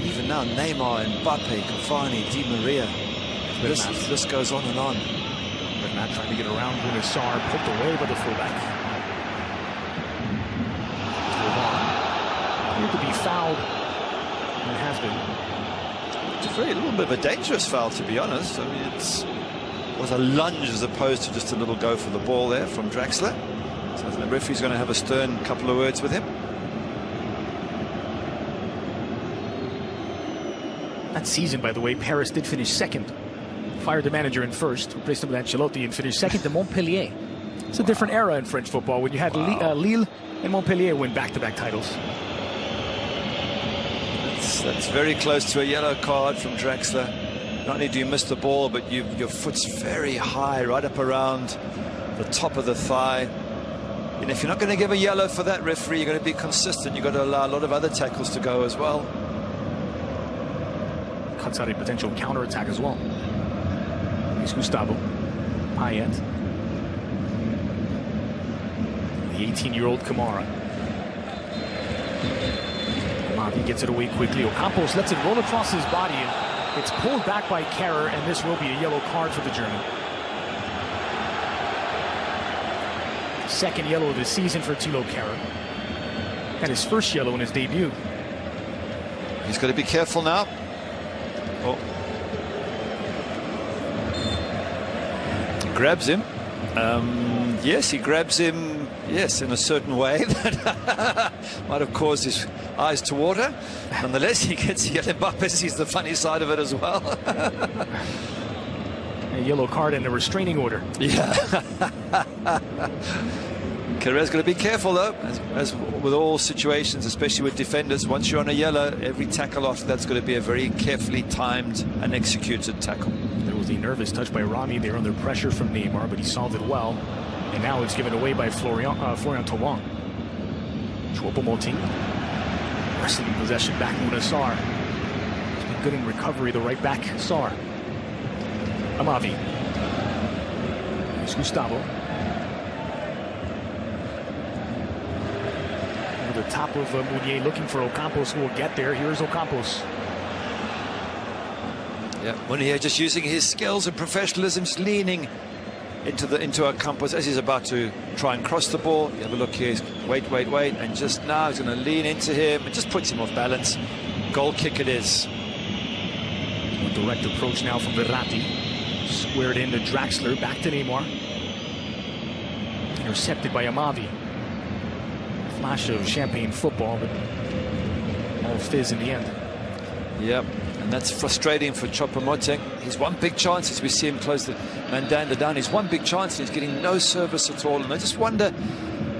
Even now, Neymar, Mbappe, Cavani, Di Maria. This goes on and on. Bernat trying to get around Sarr, poked away by the fullback. Here to be fouled, and has been. It's a little bit of a dangerous foul, to be honest. I mean, it was a lunge as opposed to just a little go for the ball there from Draxler. So the referee's going to have a stern couple of words with him. That season, by the way, Paris did finish second. Fired the manager in first, replaced him with Ancelotti, and finished second to Montpellier. It's a different era in French football when you had Lille and Montpellier win back-to-back titles. That's very close to a yellow card from Draxler. Not only do you miss the ball, but your foot's very high, right up around the top of the thigh. And if you're not going to give a yellow for that, referee, you're going to be consistent. You've got to allow a lot of other tackles to go as well. Cuts out a potential counter-attack as well. Here's Gustavo. Payet. The 18-year-old Kamara. He gets it away quickly. Ocampos lets it roll across his body, and it's pulled back by Kehrer, and this will be a yellow card for the German. Second yellow of the season for Thilo Kehrer. And his first yellow in his debut. He's got to be careful now. Oh. He grabs him. Yes, he grabs him, yes, in a certain way that might have caused his eyes to water. Nonetheless, he gets yellow. Mbappe sees the funny side of it as well. A yellow card and a restraining order. Yeah. Kehrer's got to be careful, though, as with all situations, especially with defenders. Once you're on a yellow, every tackle after that's got to be a very carefully timed and executed tackle. There was a nervous touch by Rami. They were under pressure from Neymar, but he solved it well. And now it's given away by Florian Thauvin. Choupo-Moting. Wrestling possession back to Sarr. He's been good in recovery, the right back, Sarr. Amavi. Here's Gustavo. Over the top of Mounier, looking for Ocampos, who will get there. Here's Ocampos. Yeah, Mounier just using his skills and professionalism, leaning into Ocampos as he's about to try and cross the ball. You have a look here. Wait, and just now he's going to lean into him. It just puts him off balance. Goal kick it is. A direct approach now from Verratti. Squared into Draxler. Back to Neymar. Intercepted by Amavi. Flash of champagne football, but all fizz in the end. Yep. And that's frustrating for Choupo-Moting. He's one big chance as we see him close the Mandanda down. He's one big chance and he's getting no service at all. And I just wonder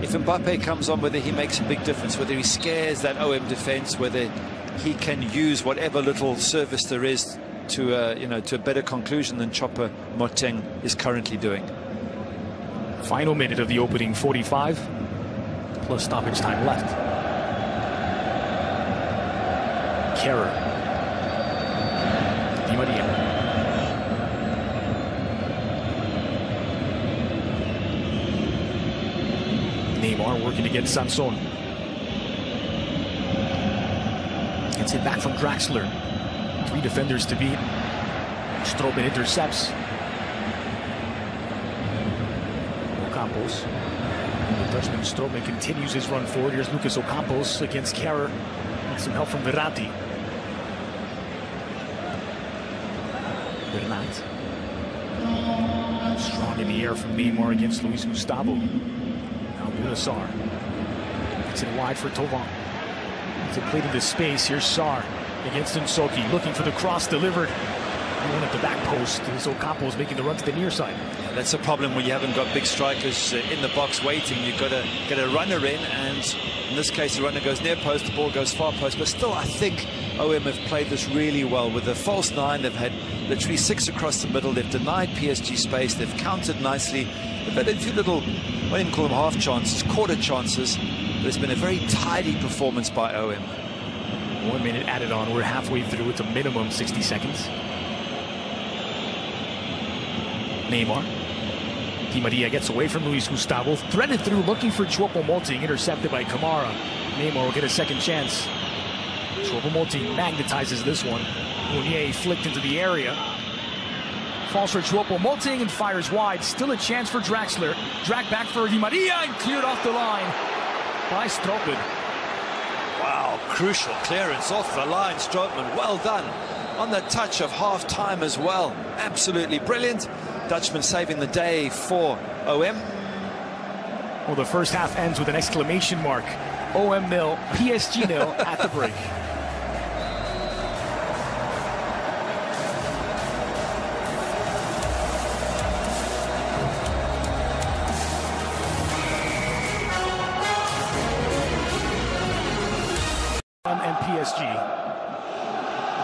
if Mbappe comes on, whether he makes a big difference, whether he scares that OM defense, whether he can use whatever little service there is to to a better conclusion than Choupo-Moting is currently doing. Final minute of the opening 45, plus stoppage time left. Kehrer. Di Maria. Neymar working against Sanson. Gets it back from Draxler. 3 defenders to beat. Stroben intercepts. Ocampos. The Dutchman Stroben continues his run forward. Here's Lucas Ocampos against Kehrer. And some help from Verratti. Bernat. Strong in the air from Neymar against Luis Gustavo. Now Sarr. Gets it wide for Thauvin. It's a plate into space. Here's Sarr against Nsoki. Looking for the cross delivered. And then at the back post, so Campos making the run to the near side. Yeah, that's a problem when you haven't got big strikers in the box waiting. You've got to get a runner in, and in this case the runner goes near post, the ball goes far post. But still, I think OM have played this really well. With the false nine, they've had literally 6 across the middle. They've denied PSG space. They've countered nicely. They've had a few little, I won't even call them half chances, quarter chances. But it's been a very tidy performance by OM. 1 minute added on. We're halfway through. It's a minimum 60 seconds. Neymar. Di Maria gets away from Luis Gustavo. Threaded through, looking for Choupo-Moting. Intercepted by Kamara. Neymar will get a second chance. Choupo-Moting magnetizes this one. Mounier flicked into the area. Falls for Choupo-Moting and fires wide. Still a chance for Draxler. Dragged back for Di Maria and cleared off the line by Strootman. Wow, crucial clearance off the line. Strootman, well done. On the touch of half-time as well. Absolutely brilliant. Dutchman saving the day for OM. Well, the first half ends with an exclamation mark. OM 0, PSG 0 at the break. And PSG.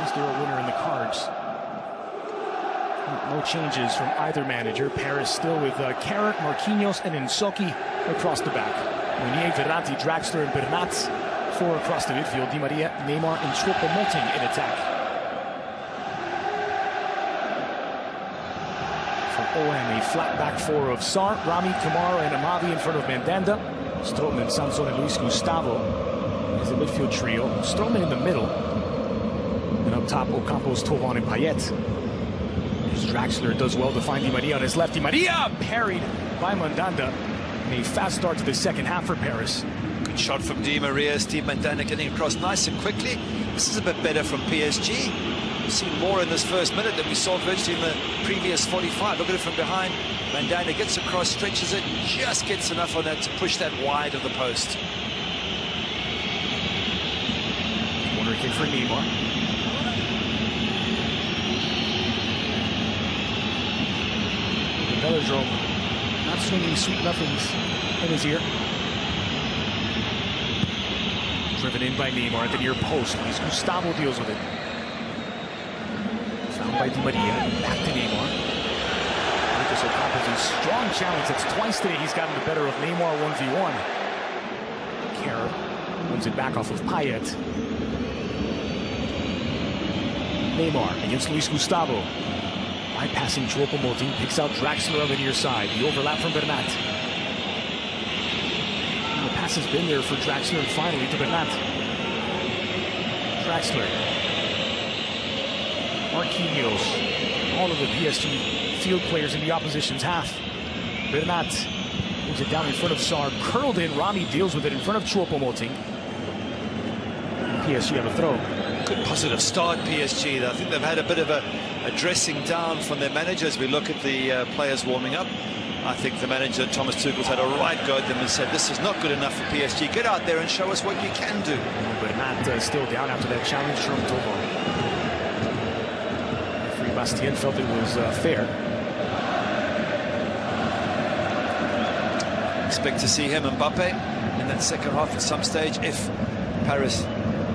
Is there a winner in the cards? No changes from either manager. Paris still with Carrick, Marquinhos, and Insoki across the back. Mounier, Verratti, Draxler, and Bernat. 4 across the midfield. Di Maria, Neymar, and Choupo-Moting in attack. For OM, a flat back 4 of Sarr, Rami, Kamara, and Amavi in front of Mandanda. Strootman, Sanson, and Luis Gustavo is the midfield trio. Strootman in the middle. And up top, Ocampos, Thauvin, and Payet. Draxler does well to find Di Maria on his left. Di Maria parried by Mandanda. And a fast start to the second half for Paris. Good shot from Di Maria. Steve Mandanda getting across nice and quickly. This is a bit better from PSG. We've seen more in this first minute than we saw virtually in the previous 45. Look at it from behind. Mandanda gets across, stretches it, just gets enough on that to push that wide of the post. Corner kick for Neymar. Velodrome, not swinging sweet nothings in his ear. Driven in by Neymar at the near post. Luis Gustavo deals with it. Found by Di Maria. Back to Neymar. Lucas Ocampos, a strong challenge. That's twice today he's gotten the better of Neymar 1v1. Kara wins it back off of Payet. Neymar against Luis Gustavo. Bypassing Choupo-Moting, picks out Draxler on the near side. The overlap from Bernat. And the pass has been there for Draxler, and finally to Bernat. Draxler. Marquinhos. All of the PSG field players in the opposition's half. Bernat moves it down in front of Sarr. Curled in, Rami deals with it in front of Choupo-Moting. PSG have a throw. Good positive start, PSG. I think they've had a bit of a dressing down from their manager as we look at the players warming up. I think the manager, Thomas Tuchel's had a right go at them and said, this is not good enough for PSG. Get out there and show us what you can do. But Bernat still down after that challenge from Thauvin. Referee Bastien felt it was fair. Expect to see him and Mbappe in that second half at some stage if Paris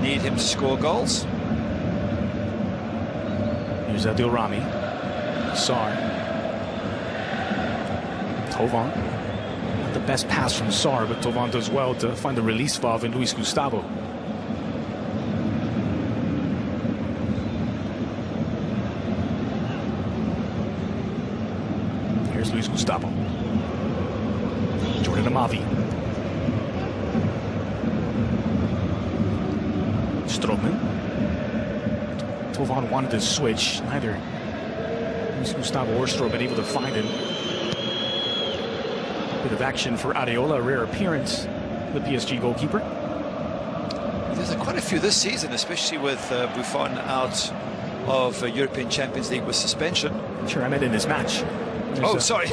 need him to score goals. Here's Adil Rami. Sarr. Thauvin. Not the best pass from Sarr, but Thauvin does well to find the release valve in Luis Gustavo. Here's Luis Gustavo. Jordan Amavi. Strootman. Thauvin wanted to switch. Neither Luis Gustavo or Strootman able to find him. Bit of action for Areola, a rare appearance, the PSG goalkeeper. There's quite a few this season, especially with Buffon out of European Champions League with suspension. Sure, I meant in this match. Sorry.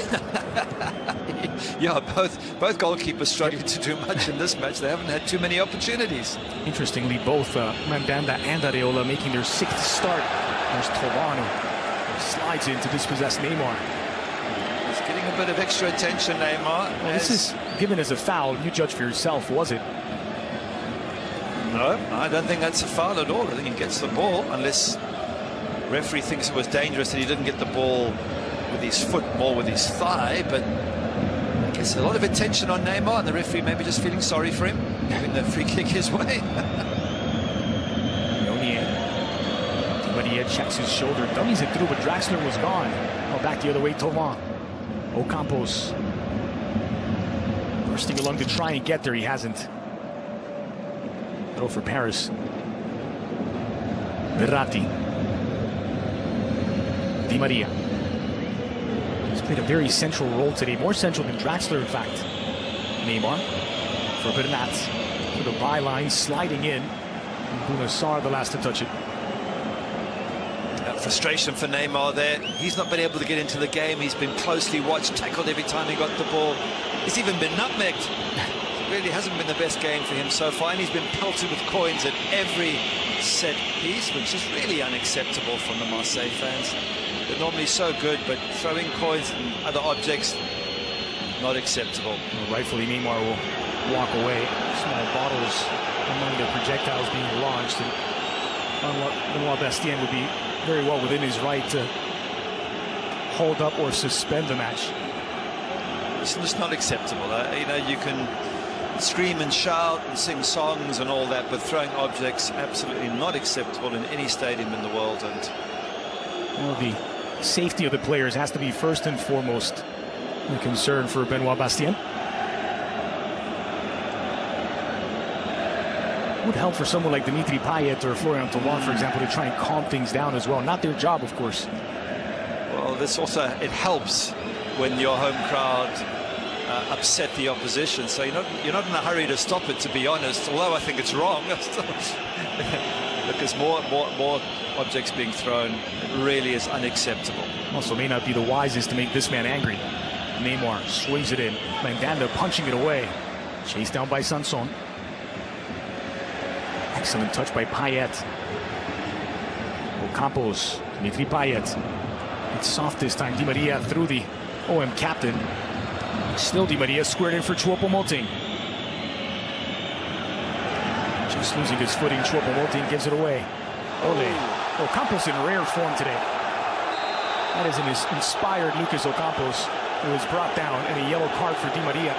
Yeah, both goalkeepers struggling to do much in this match. They haven't had too many opportunities. Interestingly, both Mandanda and Areola making their 6th start. There's Thauvin, who Slides in to dispossess Neymar. He's getting a bit of extra attention, Neymar. Well, this is given as a foul. You judge for yourself, was it? No, I don't think that's a foul at all. I think he gets the ball, unless referee thinks it was dangerous that he didn't get the ball with his foot, more with his thigh. But I guess a lot of attention on Neymar, and the referee maybe just feeling sorry for him, giving the free kick his way. He checks his shoulder, dummies it through, but Draxler was gone. Oh, back the other way, Thauvin. Ocampos bursting along to try and get there. He hasn't. Throw for Paris. Verratti. Di Maria. He's played a very central role today, more central than Draxler, in fact. Neymar for Bernat. For the byline, sliding in. Bouna Sarr, the last to touch it. Frustration for Neymar there. He's not been able to get into the game. He's been closely watched, tackled every time he got the ball. He's even been nutmegged. It really hasn't been the best game for him so far, and he's been pelted with coins at every set piece, which is really unacceptable from the Marseille fans. They're normally so good, but throwing coins and other objects, not acceptable. Well, rightfully, Neymar will walk away. Small bottles among the projectiles being launched, and Benoit Bastien would be very well within his right to hold up or suspend the match. It's just not acceptable. You know, you can scream and shout and sing songs and all that, but throwing objects, absolutely not acceptable in any stadium in the world. And well, the safety of the players has to be first and foremost a concern for Benoit Bastien. Would help for someone like Dimitri Payet or Florian Thauvin, for example, to try and calm things down as well. Not their job, of course. Well, this also, it helps when your home crowd upset the opposition. So you're not in a hurry to stop it, to be honest. Although I think it's wrong. Look, there's more objects being thrown. It really is unacceptable. Also, may not be the wisest to make this man angry. Neymar swings it in. Mandanda punching it away. Chased down by Sanson. Excellent touch by Payet. Ocampos, Dimitri Payet. It's soft this time. Di Maria through the OM captain. Still Di Maria squared in for Choupo-Moting. Just losing his footing. Choupo-Moting gives it away. Ole. Ocampos in rare form today. That is an inspired Lucas Ocampos, who was brought down, and a yellow card for Di Maria.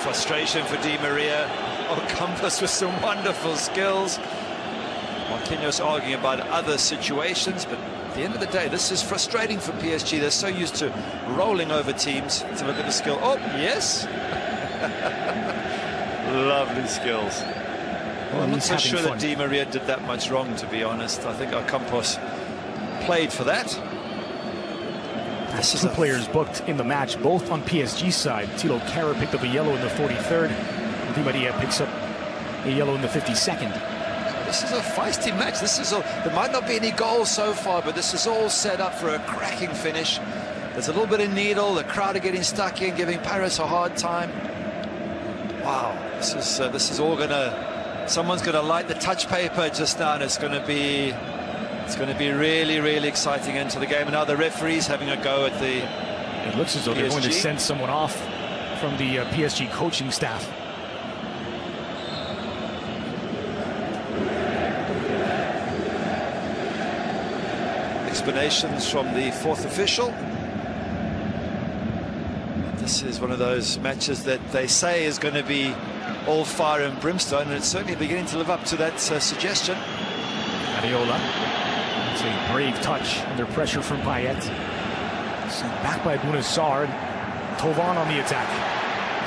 Frustration for Di Maria. Ocampos with some wonderful skills. Marquinhos arguing about other situations, but at the end of the day, this is frustrating for PSG. They're so used to rolling over teams. To look at the skill. Oh, yes. Lovely skills. Well, I'm not so sure that Di Maria did that much wrong, to be honest. I think Ocampos played for that. This is two players booked in the match, both on PSG side. Tilo Kehrer picked up a yellow in the 43rd. Di Maria picks up a yellow in the 52nd. This is a feisty match. There might not be any goals so far, but this is all set up for a cracking finish. There's a little bit of needle. The crowd are getting stuck in, giving Paris a hard time. Wow, this is all gonna. Someone's gonna light the touch paper just now, and it's going to be really, really exciting into the game. And now the referee's having a go at the. It looks as though they're going to send someone off from the PSG coaching staff. Explanations from the fourth official. This is one of those matches that they say is going to be all fire and brimstone, and it's certainly beginning to live up to that suggestion. Areola. It's a brave touch under pressure from Payet. Sent back by Bouna Sarr. Thauvin on the attack.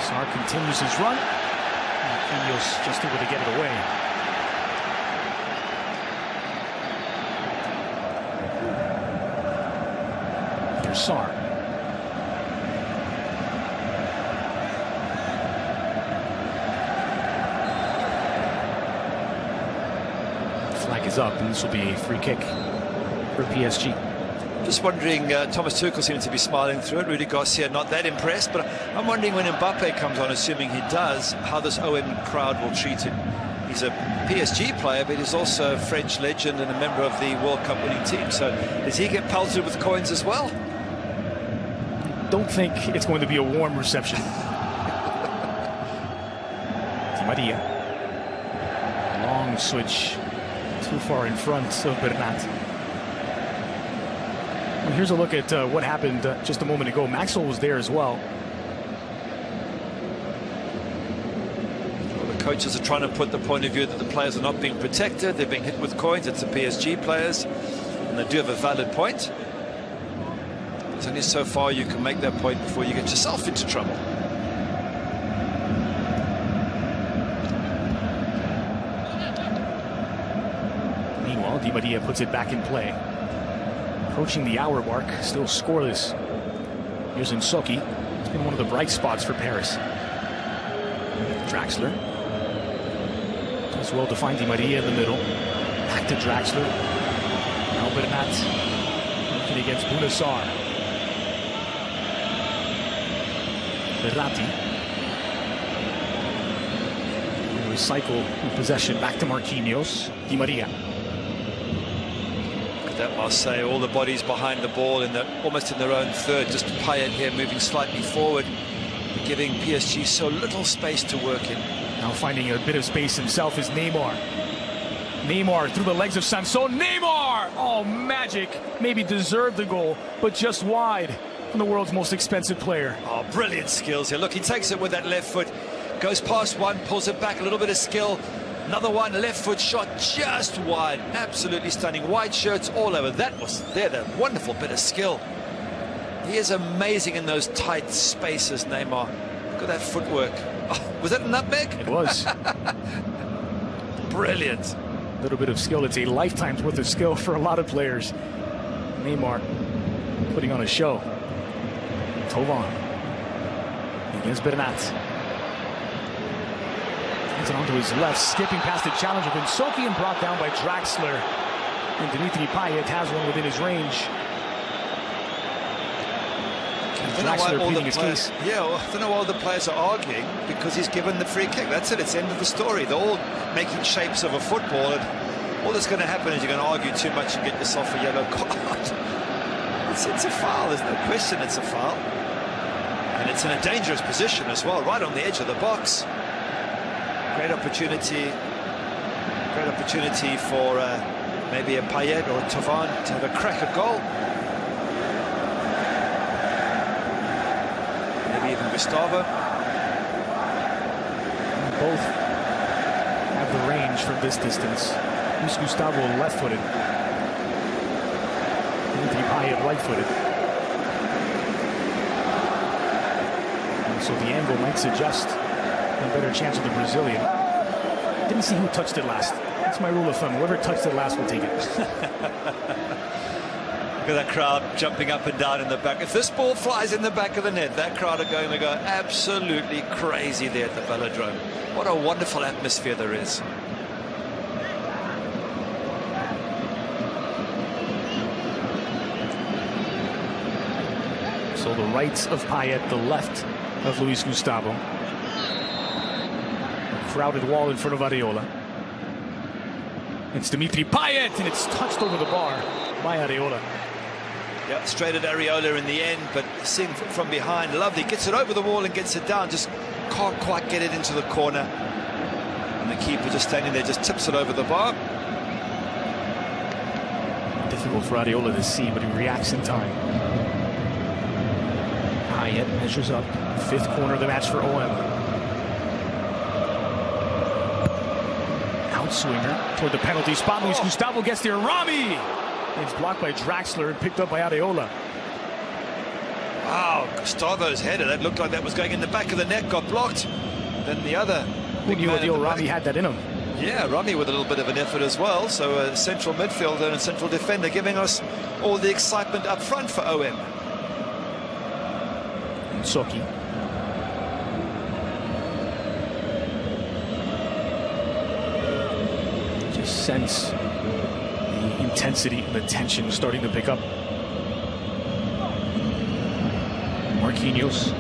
Sarr continues his run. Marquinhos just able to get it away. There's Sarr. Flag is up, and this will be a free kick for PSG. Just wondering, Thomas Tuchel seems to be smiling through it. Rudy Garcia not that impressed, but I'm wondering when Mbappe comes on, assuming he does, how this OM crowd will treat him. He's a PSG player, but he's also a French legend and a member of the World Cup winning team. So does he get pelted with coins as well? Don't think it's going to be a warm reception. Di Maria. Long switch. Too far in front of Bernat. Well, here's a look at what happened just a moment ago. Maxwell was there as well. Coaches are trying to put the point of view that the players are not being protected, they're being hit with coins. It's the PSG players, and they do have a valid point. There's only so far you can make that point before you get yourself into trouble. Meanwhile, Di Maria puts it back in play. Approaching the hour mark, still scoreless. Here's Nsoki. It's been one of the bright spots for Paris. Draxler. As well defined Di Maria in the middle. Back to Draxler. Now Bernat looking against Bounassar. Berratti. Recycle in possession back to Marquinhos. Di Maria. That Marseille, all the bodies behind the ball in almost in their own third. Just Payet here moving slightly forward, giving PSG so little space to work in. Now finding a bit of space himself is Neymar. Neymar through the legs of Sanson. Neymar! Oh, magic. Maybe deserved the goal, but just wide from the world's most expensive player. Oh, brilliant skills here. Look, he takes it with that left foot. Goes past one, pulls it back, a little bit of skill. Another one, left foot shot just wide. Absolutely stunning. White shirts all over. That was there, that wonderful bit of skill. He is amazing in those tight spaces, Neymar. Look at that footwork. Oh, was that a nutmeg? It was. Brilliant. A little bit of skill. It's a lifetime's worth of skill for a lot of players. Neymar putting on a show. Thauvin against Bernat. Gets it onto his left, skipping past the challenge of Nsoki and brought down by Draxler. And Dimitri Payet has one within his range. Draxler pleading his case. Yeah, well, I don't know why all the players are arguing, because he's given the free kick. That's it, it's the end of the story. They're all making shapes of a football, and all that's going to happen is you're going to argue too much and get yourself a yellow card. It's a foul, there's no question it's a foul. And it's in a dangerous position as well, right on the edge of the box. Great opportunity for maybe a Payet or a Thauvin to have a crack at goal. Maybe even Gustavo. Both have the range from this distance. Luis Gustavo left-footed. Dimitri Payet right-footed. So the angle might suggest a better chance of the Brazilian. Didn't see who touched it last. That's my rule of thumb. Whoever touched it last will take it. Look at that crowd jumping up and down in the back. If this ball flies in the back of the net, that crowd are going to go absolutely crazy there at the Velodrome. What a wonderful atmosphere there is. So the right of Payet, the left of Luis Gustavo. Crowded wall in front of Areola. It's Dimitri Payet, and it's touched over the bar by Areola. Yeah, straight at Areola in the end, but seeing from behind, lovely. Gets it over the wall and gets it down. Just can't quite get it into the corner. And the keeper just standing there, just tips it over the bar. Difficult for Areola to see, but he reacts in time. Payet measures up. Fifth corner of the match for OM. Outswinger toward the penalty spot. Luis Gustavo gets there. Rami! It's blocked by Draxler and picked up by Areola. Wow, Gustavo's header. That looked like that was going in the back of the net. Got blocked. Then the other. Who knew Adil Rami had that in him? Yeah, Rami with a little bit of an effort as well. So a central midfielder and a central defender giving us all the excitement up front for OM. Nsoki. Just sense the intensity and the tension starting to pick up. Marquinhos.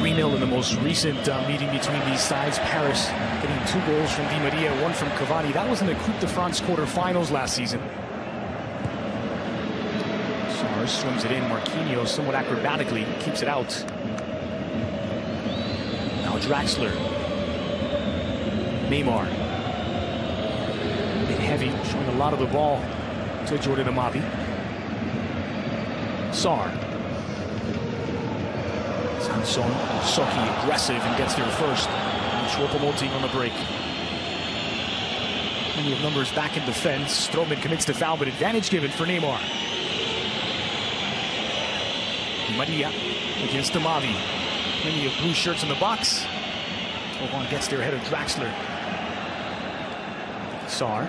3-0 in the most recent meeting between these sides. Paris getting 2 goals from Di Maria, 1 from Cavani. That was in the Coupe de France quarterfinals last season. Sarr swings it in. Marquinhos somewhat acrobatically keeps it out. Now Draxler. Neymar. A bit heavy, showing a lot of the ball to Jordan Amavi. Sarr. Sanson, Soki aggressive and gets there first. And Choupo-Moting on the break. Plenty of numbers back in defense. Strootman commits the foul, but advantage given for Neymar. Di Maria against Amavi. Plenty of blue shirts in the box. Thauvin gets there ahead of Draxler. Sarr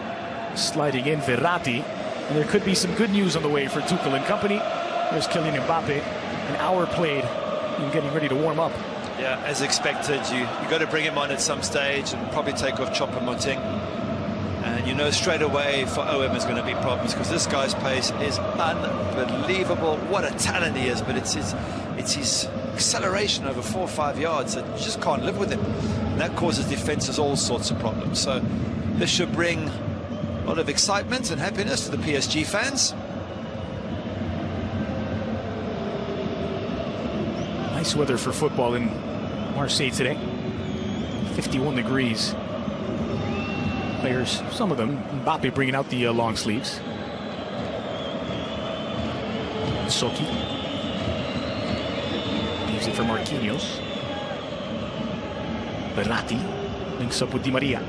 sliding in Verratti. And there could be some good news on the way for Tuchel and company. There's Kylian Mbappe. An hour played and getting ready to warm up. Yeah, as expected, you got to bring him on at some stage and probably take off Choupo-Moting. And you know straight away for OM is going to be problems because this guy's pace is unbelievable. What a talent he is, but it's his acceleration over 4 or 5 yards that you just can't live with him. And that causes defenses all sorts of problems. So this should bring a lot of excitement and happiness to the PSG fans. Nice weather for football in Marseille today. 51 degrees. Players, some of them, Mbappe bringing out the long sleeves. Soki. Leaves it for Marquinhos. Verratti links up with Di Maria.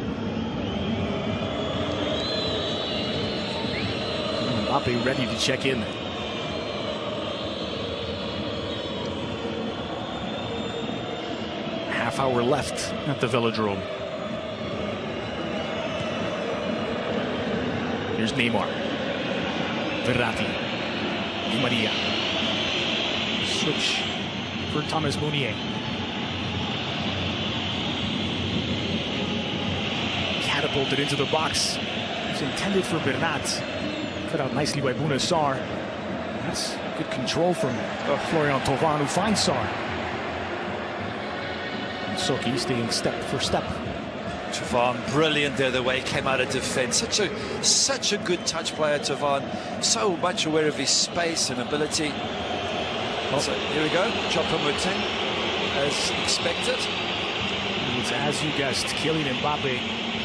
Mbappe ready to check in. Half hour left at the Velodrome. Here's Neymar. Verratti. Di Maria. Switch for Thomas Meunier. Catapulted into the box. It's intended for Bernat. Cut out nicely by Bouna Sarr. That's good control from Florian Thauvin, who finds Sarr. And Soki staying step for step. Thauvin, brilliant there, the way he came out of defense. Such a good touch player, Thauvin. So much aware of his space and ability. So here we go, Choupo-Moting, as expected. It's as you guessed, Kylian Mbappe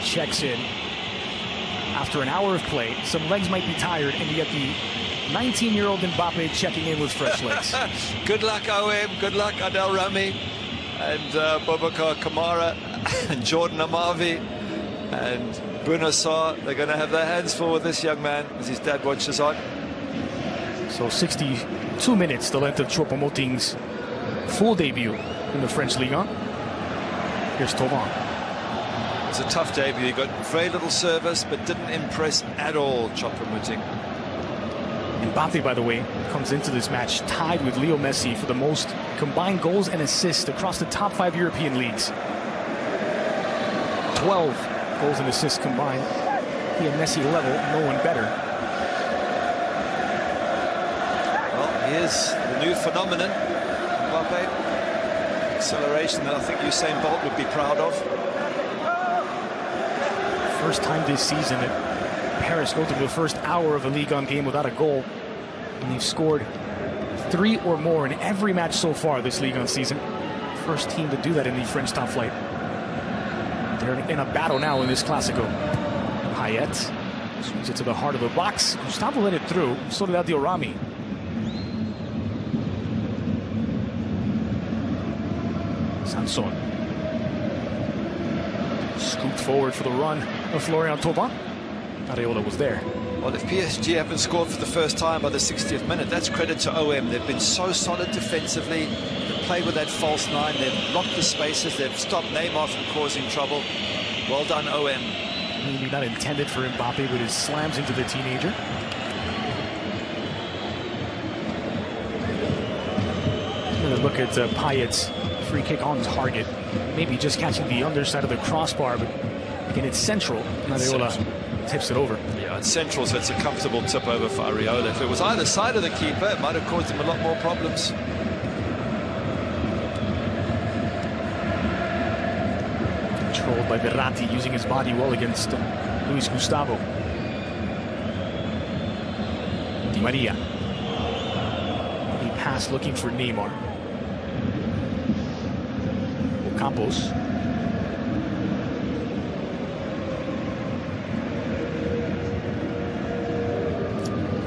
checks in. After an hour of play, some legs might be tired, and you get the 19-year-old Mbappe checking in with fresh legs. Good luck, OM. Good luck, Adel Rami. And Boubacar Kamara and Jordan Amavi and Bouna Sarr. They're going to have their hands full with this young man as his dad watches on. So 62 minutes, the length of Choupo-Moting's full debut in the French Ligue 1. Here's Thauvin. It's a tough debut. He got very little service, but didn't impress at all, Choupo-Moting. Mbappe, by the way, comes into this match tied with Leo Messi for the most combined goals and assists across the top 5 European leagues. 12 goals and assists combined. He and Messi level, no one better. Well, he is the new phenomenon, Mbappe. Acceleration that I think Usain Bolt would be proud of. First time this season that Paris go through the first hour of a Ligue 1 game without a goal. And they've scored 3 or more in every match so far this Ligue 1 season. First team to do that in the French top flight. They're in a battle now in this Classico. Payet swings it to the heart of the box. Gustavo let it through. So did Adel Rami. Sanson. Scooped forward for the run of Florian Thauvin. Areola was there. Well, if PSG haven't scored for the first time by the 60th minute, that's credit to OM. They've been so solid defensively. They've played with that false 9. They've blocked the spaces. They've stopped Neymar from causing trouble. Well done, OM. Maybe not intended for Mbappe, but it slams into the teenager. Look at Payet's free kick on target. Maybe just catching the underside of the crossbar, but again, it's central. Areola tips it over. Yeah, it's central, so it's a comfortable tip over for Areola. If it was either side of the keeper, it might have caused him a lot more problems. Controlled by Verratti, using his body well against Luis Gustavo. Di Maria. He passed looking for Neymar. Campos.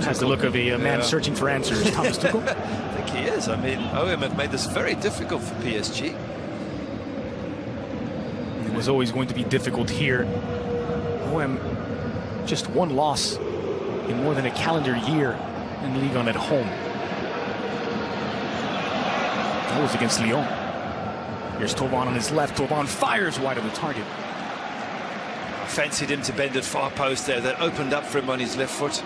Has the look of a man searching for answers. Thomas Tuchel. I think he is. I mean, OM have made this very difficult for PSG. It was always going to be difficult here. OM just one loss in more than a calendar year in Ligue 1 at home. That was against Lyon. Here's Thauvin on his left. Thauvin fires wide of the target. I fancied him to bend at far post there. That opened up for him on his left foot.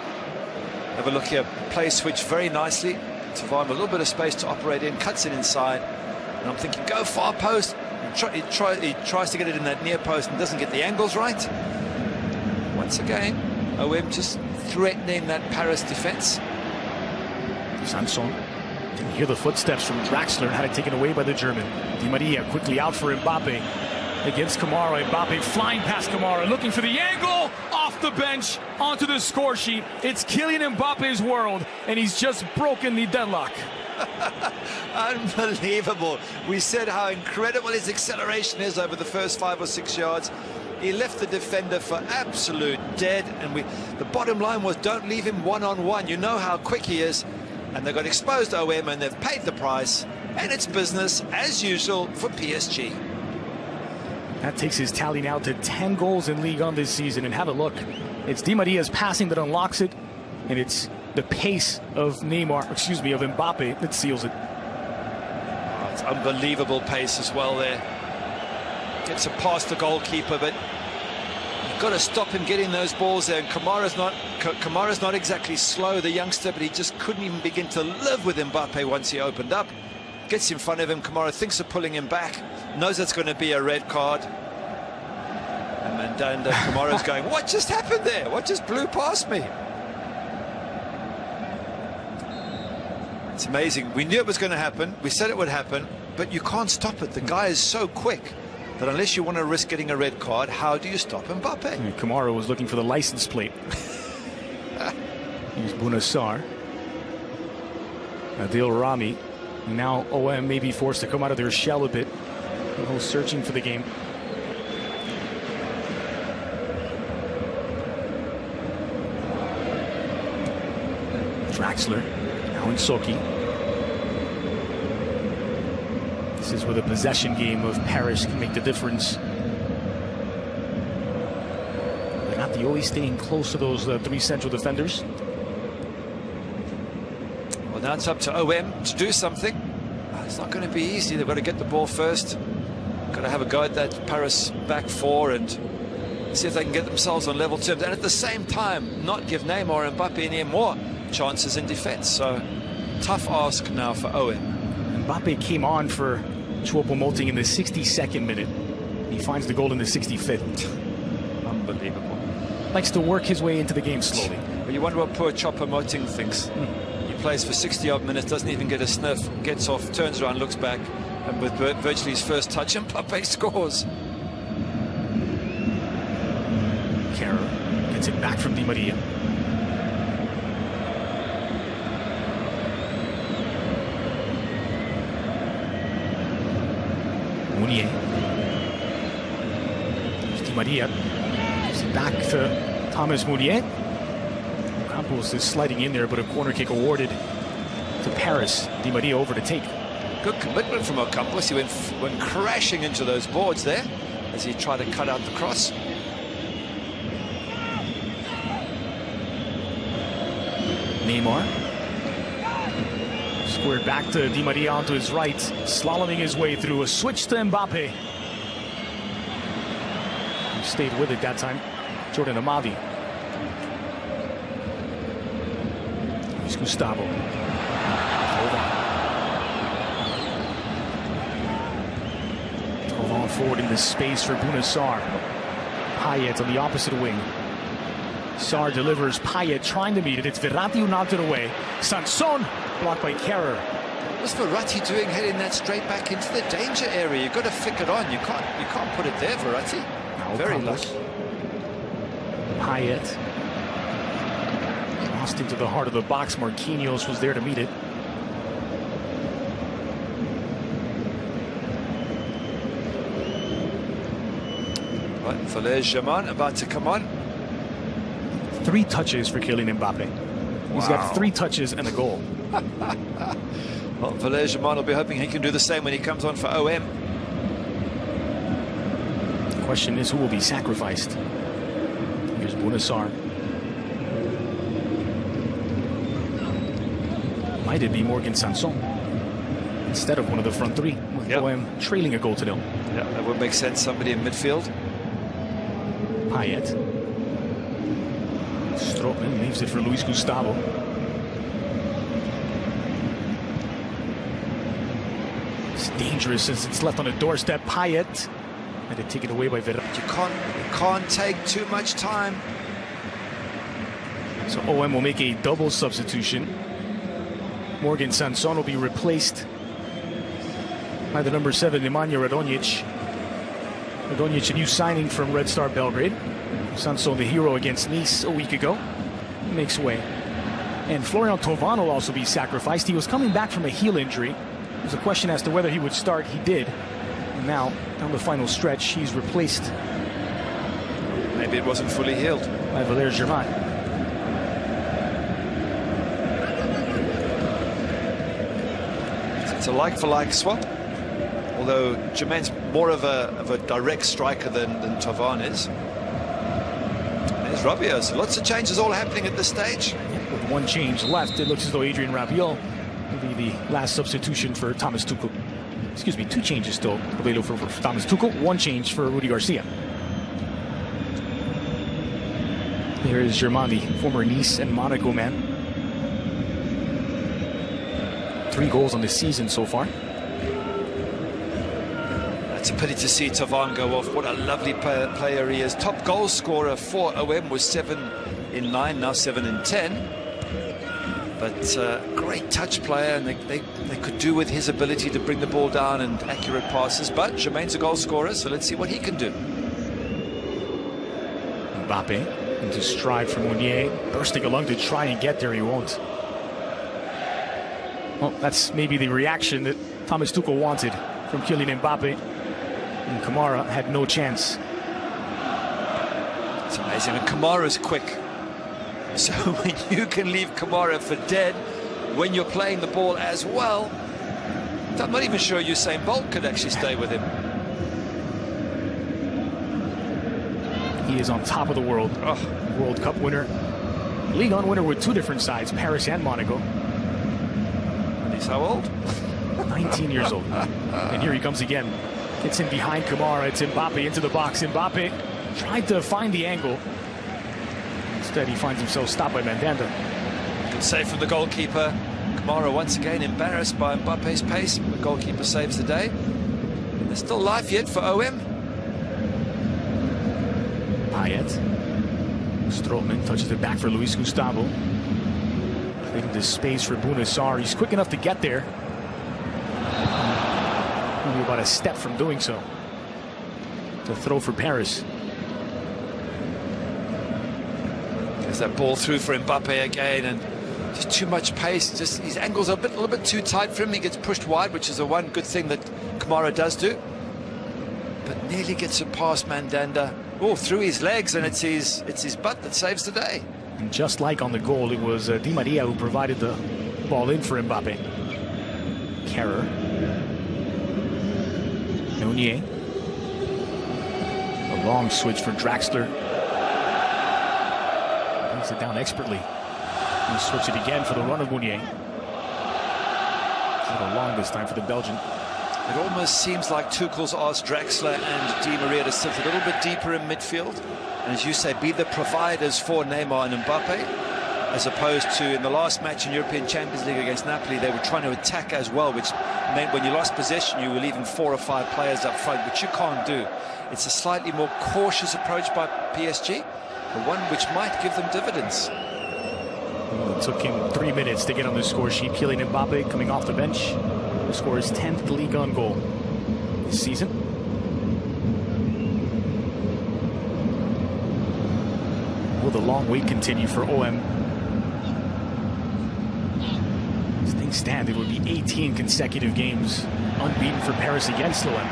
Have a look here. Play switch very nicely. Thauvin a little bit of space to operate in. Cuts it inside. And I'm thinking, go far post. He tries to get it in that near post and doesn't get the angles right. Once again, OM just threatening that Paris defense. Sanson. Didn't hear the footsteps from Draxler and had it taken away by the German. Di Maria quickly out for Mbappe against Kamara. Mbappe flying past Kamara, looking for the angle, off the bench, onto the score sheet. It's Kylian Mbappe's world, and he's just broken the deadlock. Unbelievable. We said how incredible his acceleration is over the first 5 or 6 yards. He left the defender for absolute dead, and the bottom line was don't leave him one-on-one. You know how quick he is. And they got exposed OM, and they've paid the price, and it's business as usual for PSG. That takes his tally now to 10 goals in Ligue 1 this season. And have a look, it's Di Maria's passing that unlocks it, and it's the pace of Mbappe that seals it. Oh, it's unbelievable pace as well there. Gets it past the goalkeeper, but you've got to stop him getting those balls there. And Kamara's not exactly slow, the youngster, but he just couldn't even begin to live with Mbappe once he opened up. Gets in front of him. Kamara thinks of pulling him back, knows it's going to be a red card. And Kamara's going, what just happened there? What just blew past me? It's amazing. We knew it was going to happen. We said it would happen, but you can't stop it. The guy is so quick that unless you want to risk getting a red card, how do you stop Mbappe? And Kamara was looking for the license plate. Here's Bunassar. Adil Rami. Now OM may be forced to come out of their shell a bit. A little searching for the game. Draxler. Now in Soki. This is where the possession game of Paris can make the difference. Verratti always staying close to those 3 central defenders. Well, now it's up to OM to do something. It's not going to be easy. They've got to get the ball first. Got to have a go at that Paris back 4 and see if they can get themselves on level terms. And at the same time, not give Neymar or Mbappe any more chances in defense. So, tough ask now for OM. Mbappe came on for Choupo-Moting in the 62nd minute. He finds the goal in the 65th. Unbelievable. Likes to work his way into the game slowly. Well, you wonder what poor Choupo-Moting thinks. He plays for 60-odd minutes, doesn't even get a sniff, gets off, turns around, looks back, and with virtually his first touch, Mbappe scores. Kara gets it back from Di Maria. Mounier. Di Maria gives it back to Thomas Mounier. Campos is sliding in there, but a corner kick awarded to Paris. Di Maria over to take. Good commitment from Ocampos. He went crashing into those boards there as he tried to cut out the cross. Neymar. Squared back to Di Maria onto his right, slaloming his way through. A switch to Mbappe. He stayed with it that time. Jordan Amavi. Here's Gustavo. Thauvin forward in the space for Bunassar. Payet on the opposite wing. Sarr delivers. Payet trying to meet it. It's Verratti who knocked it away. Sanson blocked by Kerrer. was Verratti doing heading that straight back into the danger area? You've got to flick it on. You can't put it there, Verratti. No, very lucky. Payet lost into the heart of the box. Marquinhos was there to meet it. Right, Valère Germain about to come on. 3 touches for Kylian Mbappe. He's got 3 touches and a goal. Well, Valère Germain will be hoping he can do the same when he comes on for OM. The question is, who will be sacrificed? Here's Bouna Sarr. Might it be Morgan Sanson instead of one of the front 3 with OM trailing a goal to 0? Yeah, that would make sense. Somebody in midfield. Payet. Strootman leaves it for Luis Gustavo. It's dangerous since it's left on the doorstep. Payet had to take it away by Verratti. You can't take too much time. So OM will make a double substitution. Morgan Sanson will be replaced by the number 7, Nemanja Radonjic. Radonjic, a new signing from Red Star Belgrade. Sanson, the hero against Nice a week ago, makes way. And Florian Thauvin will also be sacrificed. He was coming back from a heel injury. There's a question as to whether he would start. He did. And now, down the final stretch, he's replaced. Maybe it wasn't fully healed. By Valère Germain. It's a like-for-like swap. Although Germain's more of a direct striker than Thauvin is. There's Rabiot. So lots of changes all happening at this stage. With 1 change left, it looks as though Adrien Rabiot will be the last substitution for Thomas Tuchel. Excuse me, 2 changes still available for Thomas Tuchel. 1 change for Rudy Garcia. Here is Germain, the former Nice and Monaco man. 3 goals on the season so far. It's a pity to see Thauvin go off. What a lovely player he is. Top goal scorer for OM was 7 in 9, now 7 in 10. But great touch player, and they could do with his ability to bring the ball down and accurate passes. But Germain's a goal scorer, so let's see what he can do. Mbappe into stride from Meunier, bursting along to try and get there. He won't. Well, that's maybe the reaction that Thomas Tuchel wanted from Kylian Mbappe. And Kamara had no chance. It's amazing. And Kamara's quick. So when you can leave Kamara for dead when you're playing the ball as well, I'm not even sure Usain Bolt could actually stay with him. He is on top of the world. World Cup winner. Ligue 1 winner with 2 different sides, Paris and Monaco. And he's how old? 19 years old. And here he comes again. Gets in behind Kamara. It's Mbappe into the box. Mbappe tried to find the angle. Instead, he finds himself stopped by Mandanda. Good save from the goalkeeper. Kamara once again embarrassed by Mbappe's pace. The goalkeeper saves the day. There's still life yet for OM. Payet. Strootman touches it back for Luis Gustavo. Leaving the space for Bouna Sarr. He's quick enough to get there. Only about a step from doing so. The throw for Paris. There's that ball through for Mbappe again, and just too much pace. Just his angles are a little bit too tight for him. He gets pushed wide, which is the one good thing that Kamara does do. But nearly gets it past Mandanda. Oh, through his legs, and it's his butt that saves the day. And just like on the goal, it was Di Maria who provided the ball in for Mbappe. Kerrer. Meunier. A long switch for Draxler. Brings it down expertly. He'll switch it again for the run of Meunier. A little long this time for the Belgian. It almost seems like Tuchel's asked Draxler and Di Maria to sit a little bit deeper in midfield. And as you say, be the providers for Neymar and Mbappe. As opposed to in the last match in European Champions League against Napoli, they were trying to attack as well, which meant when you lost possession, you were leaving 4 or 5 players up front, which you can't do. It's a slightly more cautious approach by PSG, but one which might give them dividends. It took him 3 minutes to get on the score sheet. Kylian Mbappe coming off the bench. The score is 10th league on goal this season. Will the long wait continue for OM? As things stand, it would be 18 consecutive games unbeaten for Paris against OM.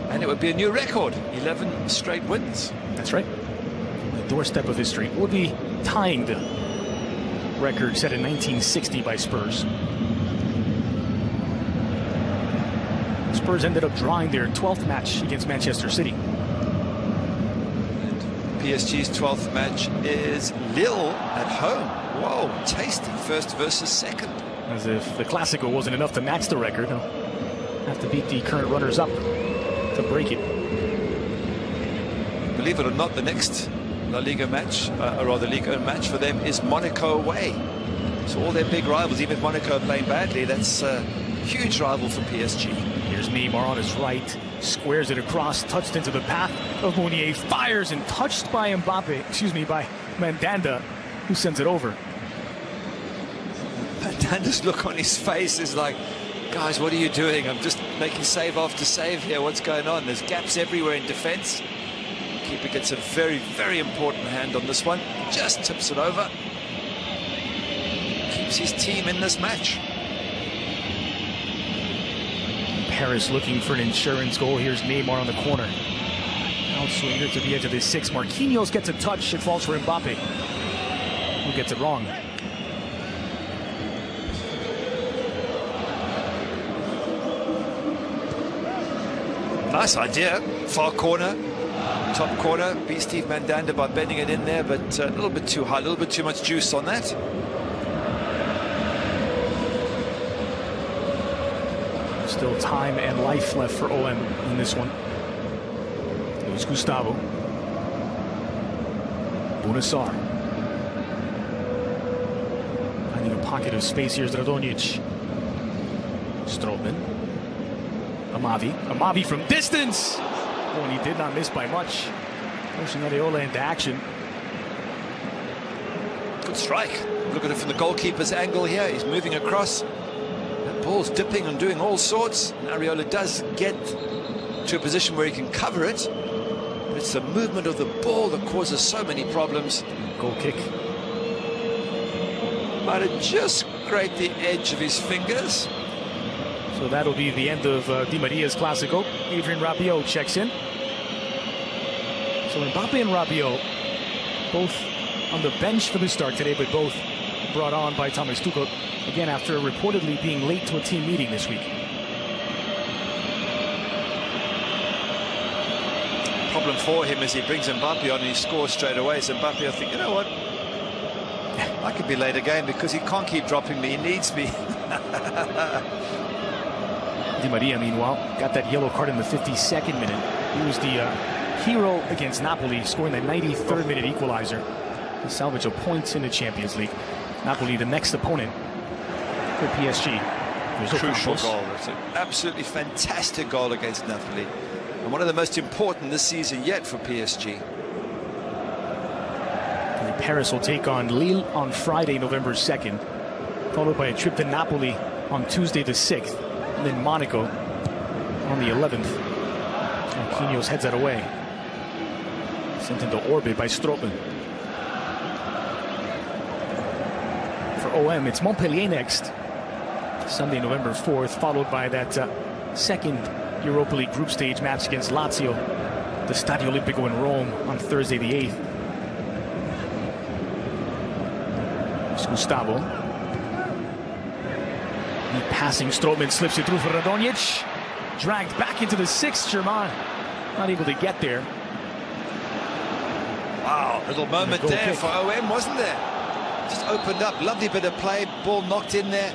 And it would be a new record, 11 straight wins. That's right. The doorstep of history. It would be tying the record set in 1960 by Spurs. Spurs ended up drawing their 12th match against Manchester City. And PSG's 12th match is Lille at home. Whoa, tasty. First versus second. As if the Classico wasn't enough to match the record. They'll have to beat the current runners-up to break it. Believe it or not, the next La Liga match, or rather Ligue 1 match for them is Monaco away. So all their big rivals, even if Monaco are playing badly, that's a huge rival for PSG. Here's Neymar on his right, squares it across, touched into the path of Meunier, fires and touched by by Mandanda, who sends it over. Mandanda's look on his face is like, guys, what are you doing? I'm just making save after save here. What's going on? There's gaps everywhere in defense. Keeper gets a very, very important hand on this one. Just tips it over. Keeps his team in this match. Paris looking for an insurance goal. Here's Neymar on the corner. Outswinger to the edge of the 6. Marquinhos gets a touch. It falls for Mbappe, who gets it wrong. Nice idea. Far corner. Top corner. Beat Steve Mandanda by bending it in there, but a little bit too high, a little bit too much juice on that. Still time and life left for OM in this one. It was Gustavo. Bunassar. Finding a pocket of space. Here's Radonjic. Strootman. Amavi from distance. Oh, and he did not miss by much. Pushing Areola into action. Good strike. Look at it from the goalkeeper's angle here. He's moving across. That ball's dipping and doing all sorts. And Areola does get to a position where he can cover it. But it's the movement of the ball that causes so many problems. Goal kick. Might have just scraped the edge of his fingers. So that'll be the end of Di Maria's Classico. Adrien Rabiot checks in. So Mbappe and Rabiot both on the bench for the start today, but both brought on by Thomas Tuchel, again after reportedly being late to a team meeting this week. Problem for him is he brings Mbappe on and he scores straight away. So Mbappe, I think, you know what? I could be late again because he can't keep dropping me. He needs me. Di Maria, meanwhile, got that yellow card in the 52nd minute. He was the hero against Napoli, scoring the 93rd minute equalizer to salvage a point in the Champions League. Napoli, the next opponent for PSG. Crucial goal. It's an absolutely fantastic goal against Napoli. And one of the most important this season yet for PSG. And Paris will take on Lille on Friday, November 2nd, followed by a trip to Napoli on Tuesday the 6th. And then Monaco on the 11th. Marquinhos heads that away. Sent into orbit by Strootman. For OM, it's Montpellier next. Sunday, November 4th, followed by that second Europa League group stage match against Lazio, the Stadio Olimpico in Rome on Thursday the 8th. It's Gustavo. Passing, Strootman slips it through for Radonjic. Dragged back into the 6th, Germain. Not able to get there. Wow, little moment there kick for OM, wasn't there? Just opened up, lovely bit of play, ball knocked in there.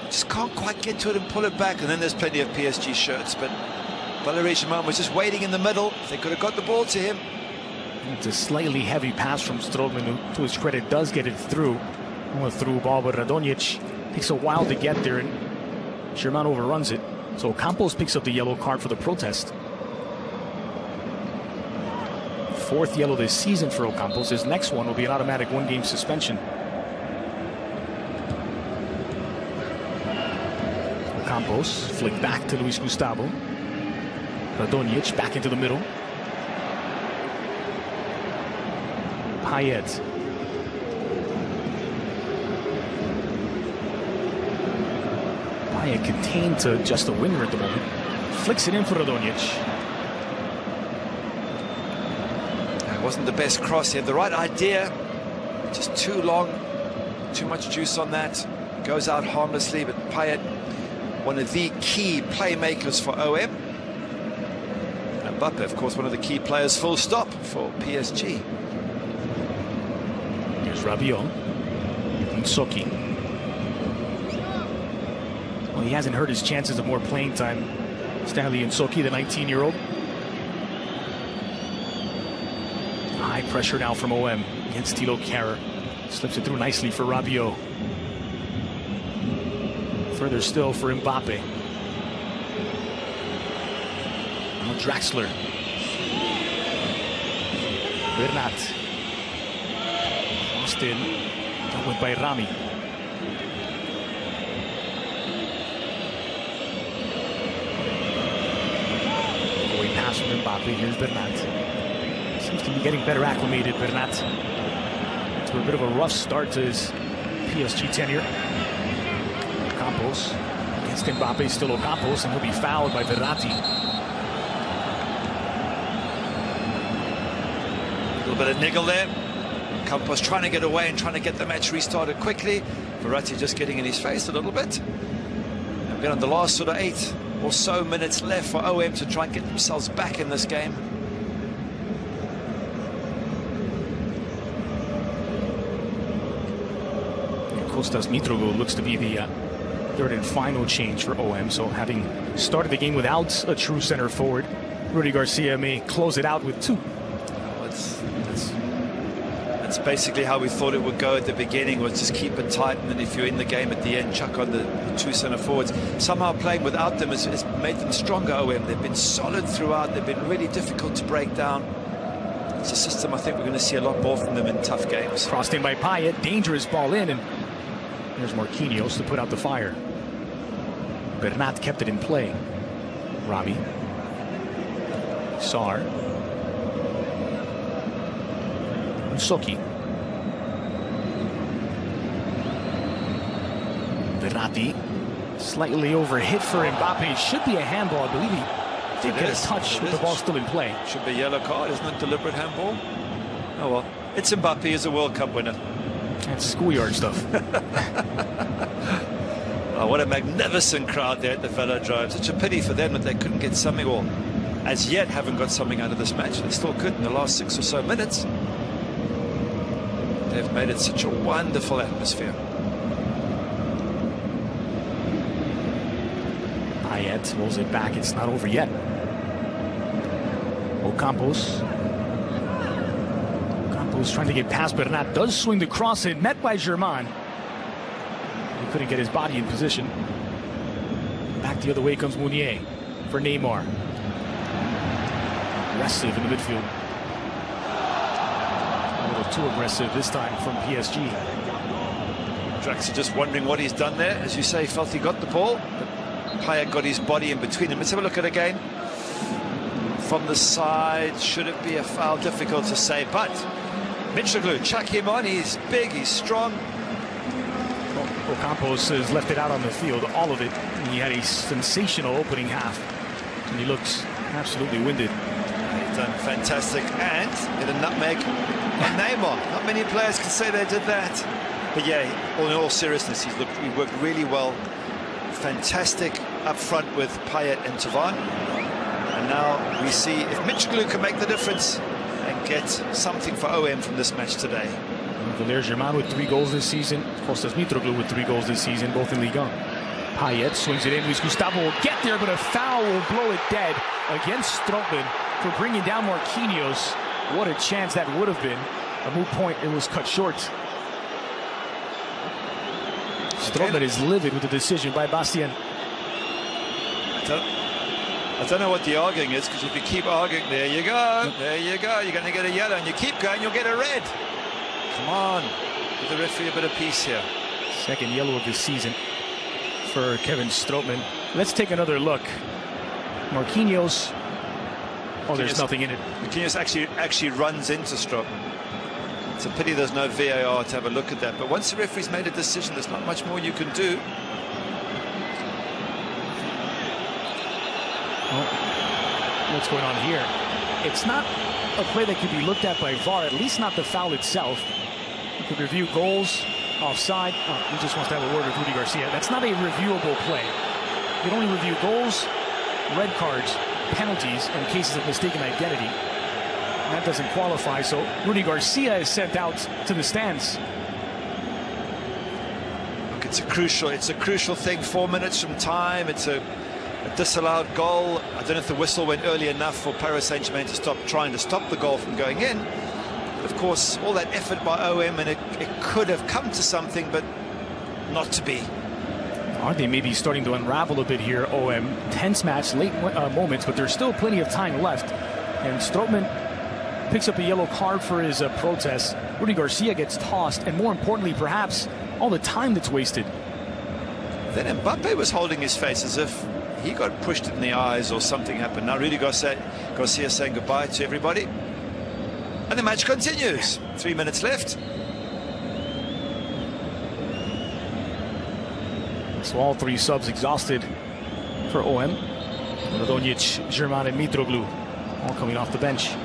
Just can't quite get to it and pull it back. And then there's plenty of PSG shirts, but Valerie Germain was just waiting in the middle. They could have got the ball to him. It's a slightly heavy pass from Strootman, who, to his credit, does get it through. A through ball, but Radonjic takes a while to get there, and Germain overruns it. So Campos picks up the yellow card for the protest. 4th yellow this season for Ocampos. His next one will be an automatic 1-game suspension. Ocampos flick back to Luis Gustavo. Radonjic back into the middle. Payet. Payet contained to just a winger at the moment. Flicks it in for Radonjic. It wasn't the best cross. He had the right idea. Just too long. Too much juice on that. Goes out harmlessly, but Payet, one of the key playmakers for OM. And Mbappe, of course, one of the key players, full stop, for PSG. Here's Rabiot. Nsoki. Well, he hasn't hurt his chances of more playing time. Stanley Nsoki, the 19-year-old. High pressure now from OM against Thilo Kehrer. Slips it through nicely for Rabiot. Further still for Mbappe. Now Draxler. Bernat. Austin. Dealt with by Rami. Going pass from Mbappe. Here's Bernat. Seems to be getting better acclimated, Bernat. To a bit of a rough start to his PSG tenure. Ocampos against Mbappe, still Ocampos, and he'll be fouled by Verratti. A little bit of niggle there. Ocampos trying to get away and trying to get the match restarted quickly. Verratti just getting in his face a little bit. And been on the last sort of 8 or so minutes left for OM to try and get themselves back in this game. Kostas Mitroglou looks to be the third and final change for OM. So having started the game without a true center forward, Rudy Garcia may close it out with 2. Well, that's basically how we thought it would go at the beginning, was just keep it tight, and then if you're in the game at the end, chuck on the 2 center forwards. Somehow playing without them has made them stronger, OM. They've been solid throughout. They've been really difficult to break down. It's a system I think we're going to see a lot more from them in tough games. Crossed in by Payet, dangerous ball in, and there's Marquinhos to put out the fire. Bernat kept it in play. Rami. Sar. Nsoki. Verratti. Slightly overhit for Mbappe. Should be a handball. I believe he did get a touch with the ball still in play. Should be a yellow card, isn't it? Deliberate handball. Oh well. It's Mbappe, he's a World Cup winner. That's schoolyard stuff. Oh, what a magnificent crowd there at the Velodrome. Such a pity for them that they couldn't get something, or as yet haven't got something out of this match. They still could in the last 6 or so minutes. They've made it such a wonderful atmosphere. Payet rolls it back. It's not over yet. Ocampos. Ocampos trying to get past Bernat. Does swing the cross in. Met by Germain. He couldn't get his body in position. Back the other way comes Mounier for Neymar. Aggressive in the midfield. A little too aggressive this time from PSG. Draxler just wondering what he's done there. As you say, felt he got the ball, but Payet got his body in between them. Let's have a look at it again. From the side, should it be a foul? Difficult to say, but Mitroglou, chuck him on. He's big, he's strong. Ocampos has left it out on the field, all of it. He had a sensational opening half, and he looks absolutely winded. He's done fantastic, and hit a nutmeg on Neymar. Not many players can say they did that. But yeah, in all seriousness, he worked really well. Fantastic up front with Payet and Tavan. And now we see if Mitroglou can make the difference and get something for OM from this match today. Valère Germain with 3 goals this season. Kostas Mitroglou with 3 goals this season, both in Ligue 1. Payet swings it in. Luis Gustavo will get there, but a foul will blow it dead against Strootman for bringing down Marquinhos. What a chance that would have been. A moot point. It was cut short. Strootman is livid with the decision by Bastien. I don't know what the arguing is, because if you keep arguing, there you go, you're going to get a yellow, and you keep going, you'll get a red. Come on, give the referee a bit of peace here. Second yellow of this season for Kevin Strootman. Let's take another look. Marquinhos. Oh, there's nothing in it. Marquinhos actually runs into Strootman. It's a pity there's no VAR to have a look at that. But once the referee's made a decision, there's not much more you can do. Well, what's going on here? It's not a play that could be looked at by VAR, at least not the foul itself. You could review goals, offside. Oh, he just wants to have a word with Rudy Garcia. That's not a reviewable play. You can only review goals, red cards, penalties, and cases of mistaken identity. And that doesn't qualify, so Rudy Garcia is sent out to the stands. Look, it's a crucial thing. 4 minutes from time. It's a disallowed goal. I don't know if the whistle went early enough for Paris Saint-Germain to stop trying to stop the goal from going in. But of course, all that effort by OM, and it could have come to something, but not to be. Aren't they maybe starting to unravel a bit here, OM? Tense match, late moments, but there's still plenty of time left. And Strootman picks up a yellow card for his protest. Rudy Garcia gets tossed, and more importantly, perhaps, all the time that's wasted. Then Mbappe was holding his face as if he got pushed in the eyes or something happened. Now Rudy Garcia saying goodbye to everybody. And the match continues. 3 minutes left. So all three subs exhausted for OM. Radonjic, German, and Mitroglou all coming off the bench.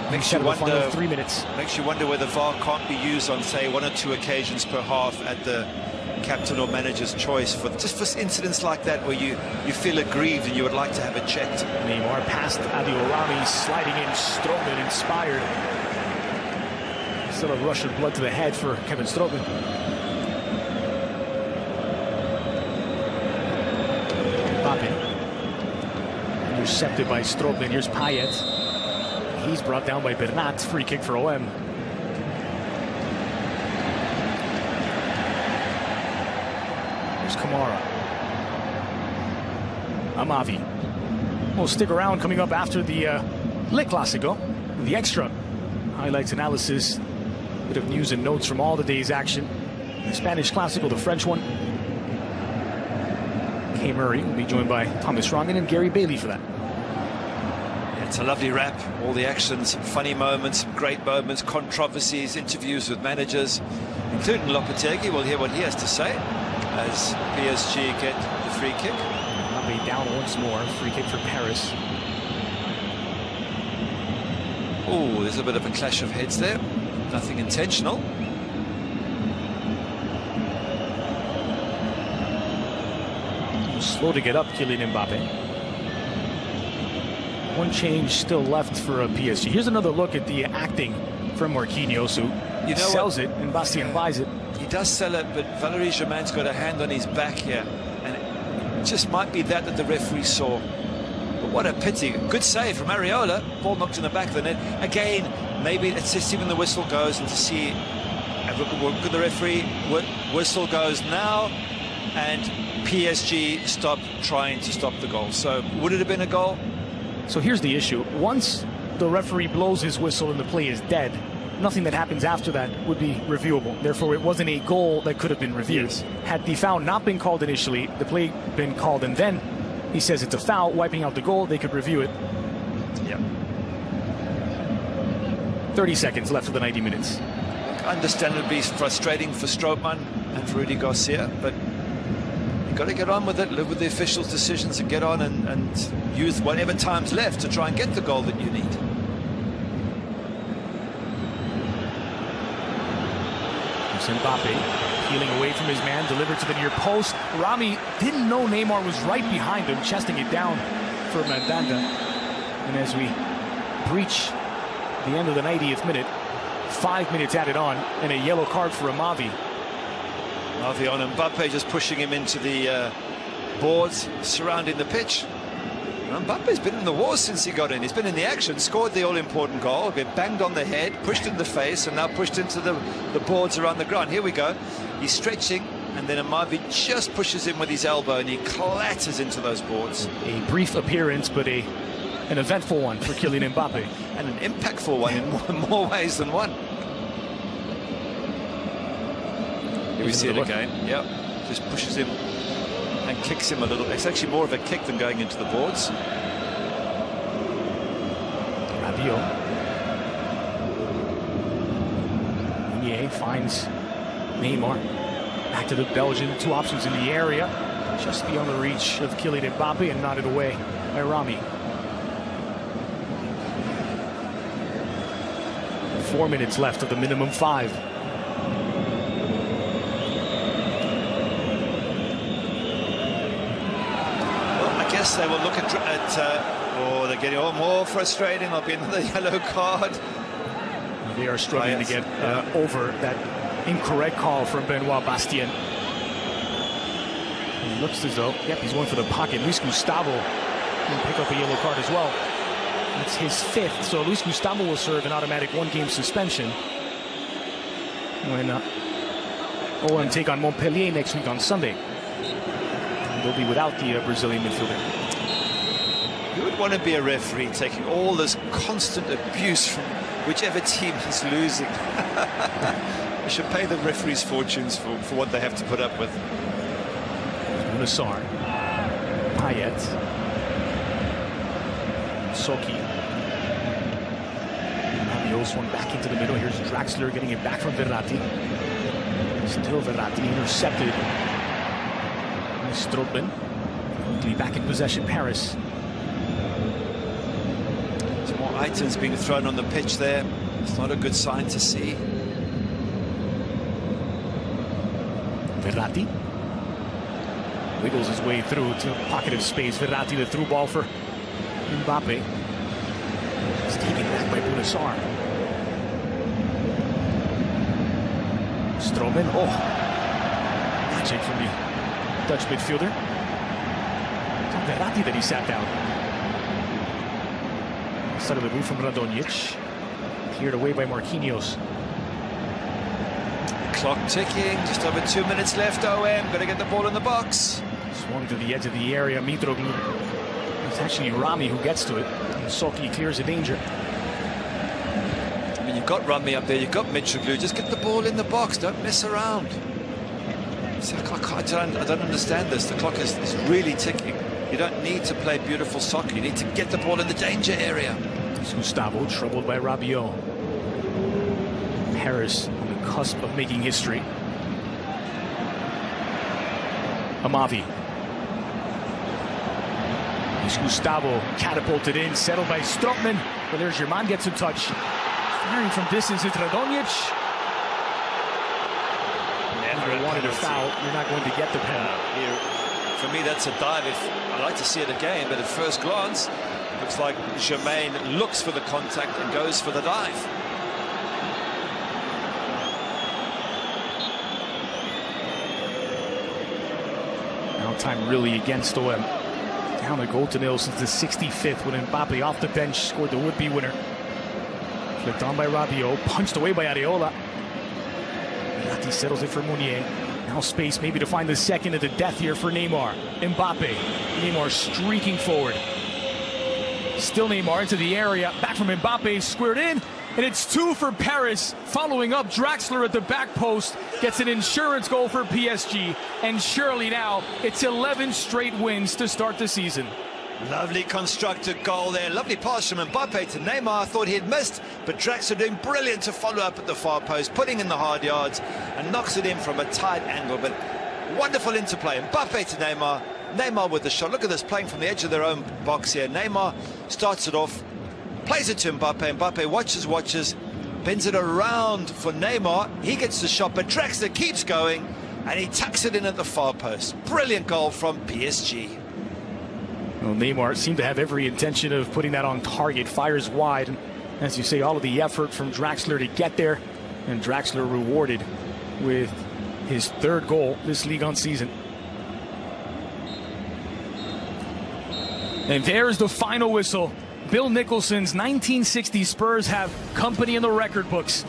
Makes you wonder. 3 minutes. Makes you wonder whether VAR can't be used on, say, 1 or 2 occasions per half at the captain or manager's choice for incidents like that where you feel aggrieved and you would like to have it checked. Neymar past Adil Rami, sliding in, Strootman inspired. Still a rush of blood to the head for Kevin Strootman. Intercepted by Strootman. Here's Payet. He's brought down by Bernat. Free kick for OM. Here's Kamara. Amavi. We'll stick around coming up after the Le Clasico. The extra highlights, analysis, bit of news and notes from all the day's action. The Spanish Clasico, the French one. Kay Murray will be joined by Thomas Rongen and Gary Bailey for that. Yeah, it's a lovely wrap. All the action, some funny moments, some great moments, controversies, interviews with managers, including Lopetegui. We'll hear what he has to say as PSG get the free kick. Mbappe down once more. Free kick for Paris. Oh, there's a bit of a clash of heads there. Nothing intentional. Slow to get up, Kylian Mbappe. One change still left for PSG. Here's another look at the acting from Marquinhos, who sells it, and Bastien buys it. He does sell it, but Valery Germain's got a hand on his back here, and it just might be that the referee saw. But what a pity. Good save from Areola. Ball knocked in the back of the net. Again, maybe it's just even the whistle goes, and to see, look at the referee, whistle goes now, and PSG stopped trying to stop the goal. So would it have been a goal? So here's the issue. Once the referee blows his whistle and the play is dead, nothing that happens after that would be reviewable. Therefore, it wasn't a goal that could have been reviewed. Yes. Had the foul not been called initially, the play been called, and then he says it's a foul, wiping out the goal, they could review it. Yeah. 30 seconds left of the 90 minutes. Understandably frustrating for Strootman and for Rudy Garcia, but you've got to get on with it, live with the officials' decisions, and get on and use whatever time's left to try and get the goal that you need. Mbappe peeling away from his man, delivered to the near post. Rami didn't know Neymar was right behind him, chesting it down for Mandanda. And as we breach the end of the 90th minute, 5 minutes added on, and a yellow card for Amavi. Amavi on Mbappe, just pushing him into the boards surrounding the pitch. And Mbappe's been in the war since he got in. He's been in the action, scored the all-important goal, been banged on the head, pushed in the face, and now pushed into the boards around the ground. Here we go. He's stretching, and then Amavi just pushes him with his elbow and he clatters into those boards. A brief appearance, but an eventful one for Kylian Mbappe. And an impactful one in more ways than one. Here we see it again. Yep, just pushes him and kicks him a little. It's actually more of a kick than going into the boards. Rabiot. Meunier finds Neymar. Back to the Belgian. 2 options in the area. Just beyond the reach of Kylian Mbappe and nodded away by Rami. 4 minutes left of the minimum 5. Well, I guess they will look at oh, they're getting more frustrating. There'll be another yellow card. They are struggling to get over that incorrect call from Benoit Bastien. It looks as though, yep, he's going for the pocket. Luis Gustavo will pick up a yellow card as well. It's his 5th, so Luis Gustavo will serve an automatic 1-game suspension when OM take on Montpellier next week on Sunday. They'll be without the Brazilian midfielder. You would want to be a referee taking all this constant abuse from whichever team is losing. You should pay the referees fortunes for what they have to put up with. Nassar, Payet, Soki. Rabiot's one back into the middle. Here's Draxler getting it back from Verratti. Still Verratti intercepted. Strootman. Back in possession, Paris. Some more items being thrown on the pitch there. It's not a good sign to see. Verratti wiggles his way through to a pocket of space. Verratti, the through ball for Mbappe. It's taken back by Bunassar. Strootman. Oh, magic from the Dutch midfielder. It's on Verratti that he sat down. Started the move from Radonjic. Cleared away by Marquinhos. Clock ticking, just over 2 minutes left. OM better get the ball in the box. Swung to the edge of the area. Mitroglou. It's actually Rami who gets to it. And Soki clears the danger. I mean, you've got Rami up there, you've got Mitroglou. Just get the ball in the box. Don't mess around. See, I don't understand this. The clock is really ticking. You don't need to play beautiful soccer. You need to get the ball in the danger area. Gustavo troubled by Rabiot. Paris on the cusp of making history. Amavi. Gustavo catapulted in, settled by Strootman. But there's your man, gets a touch. Firing from distance, it's Radonjic. Never wanted a foul. You're not going to get the penalty. For me, that's a dive. I'd like to see it again, but at first glance, looks like Germain looks for the contact and goes for the dive. Now time really against OM. Down a goal to nil since the 65th when Mbappe off the bench scored the would-be winner. Flicked on by Rabiot, punched away by Areola. Verratti settles it for Meunier. Now space maybe to find the second of the death here for Neymar. Mbappe. Neymar streaking forward. Still Neymar into the area. Back from Mbappe, squared in. And it's 2 for Paris. Following up, Draxler at the back post gets an insurance goal for PSG. And surely now it's 11 straight wins to start the season. Lovely constructed goal there. Lovely pass from Mbappe to Neymar. Thought he had missed, but Draxler doing brilliant to follow up at the far post, putting in the hard yards and knocks it in from a tight angle. But wonderful interplay. Mbappe to Neymar. Neymar with the shot. Look at this, playing from the edge of their own box here. Neymar starts it off, plays it to Mbappe. Mbappe watches, bends it around for Neymar. He gets the shot, but Draxler keeps going and he tucks it in at the far post. Brilliant goal from PSG. Well, Neymar seemed to have every intention of putting that on target. Fires wide. And as you say, all of the effort from Draxler to get there. And Draxler rewarded with his 3rd goal this Ligue 1 season. And there's the final whistle. Bill Nicholson's 1960 Spurs have company in the record books.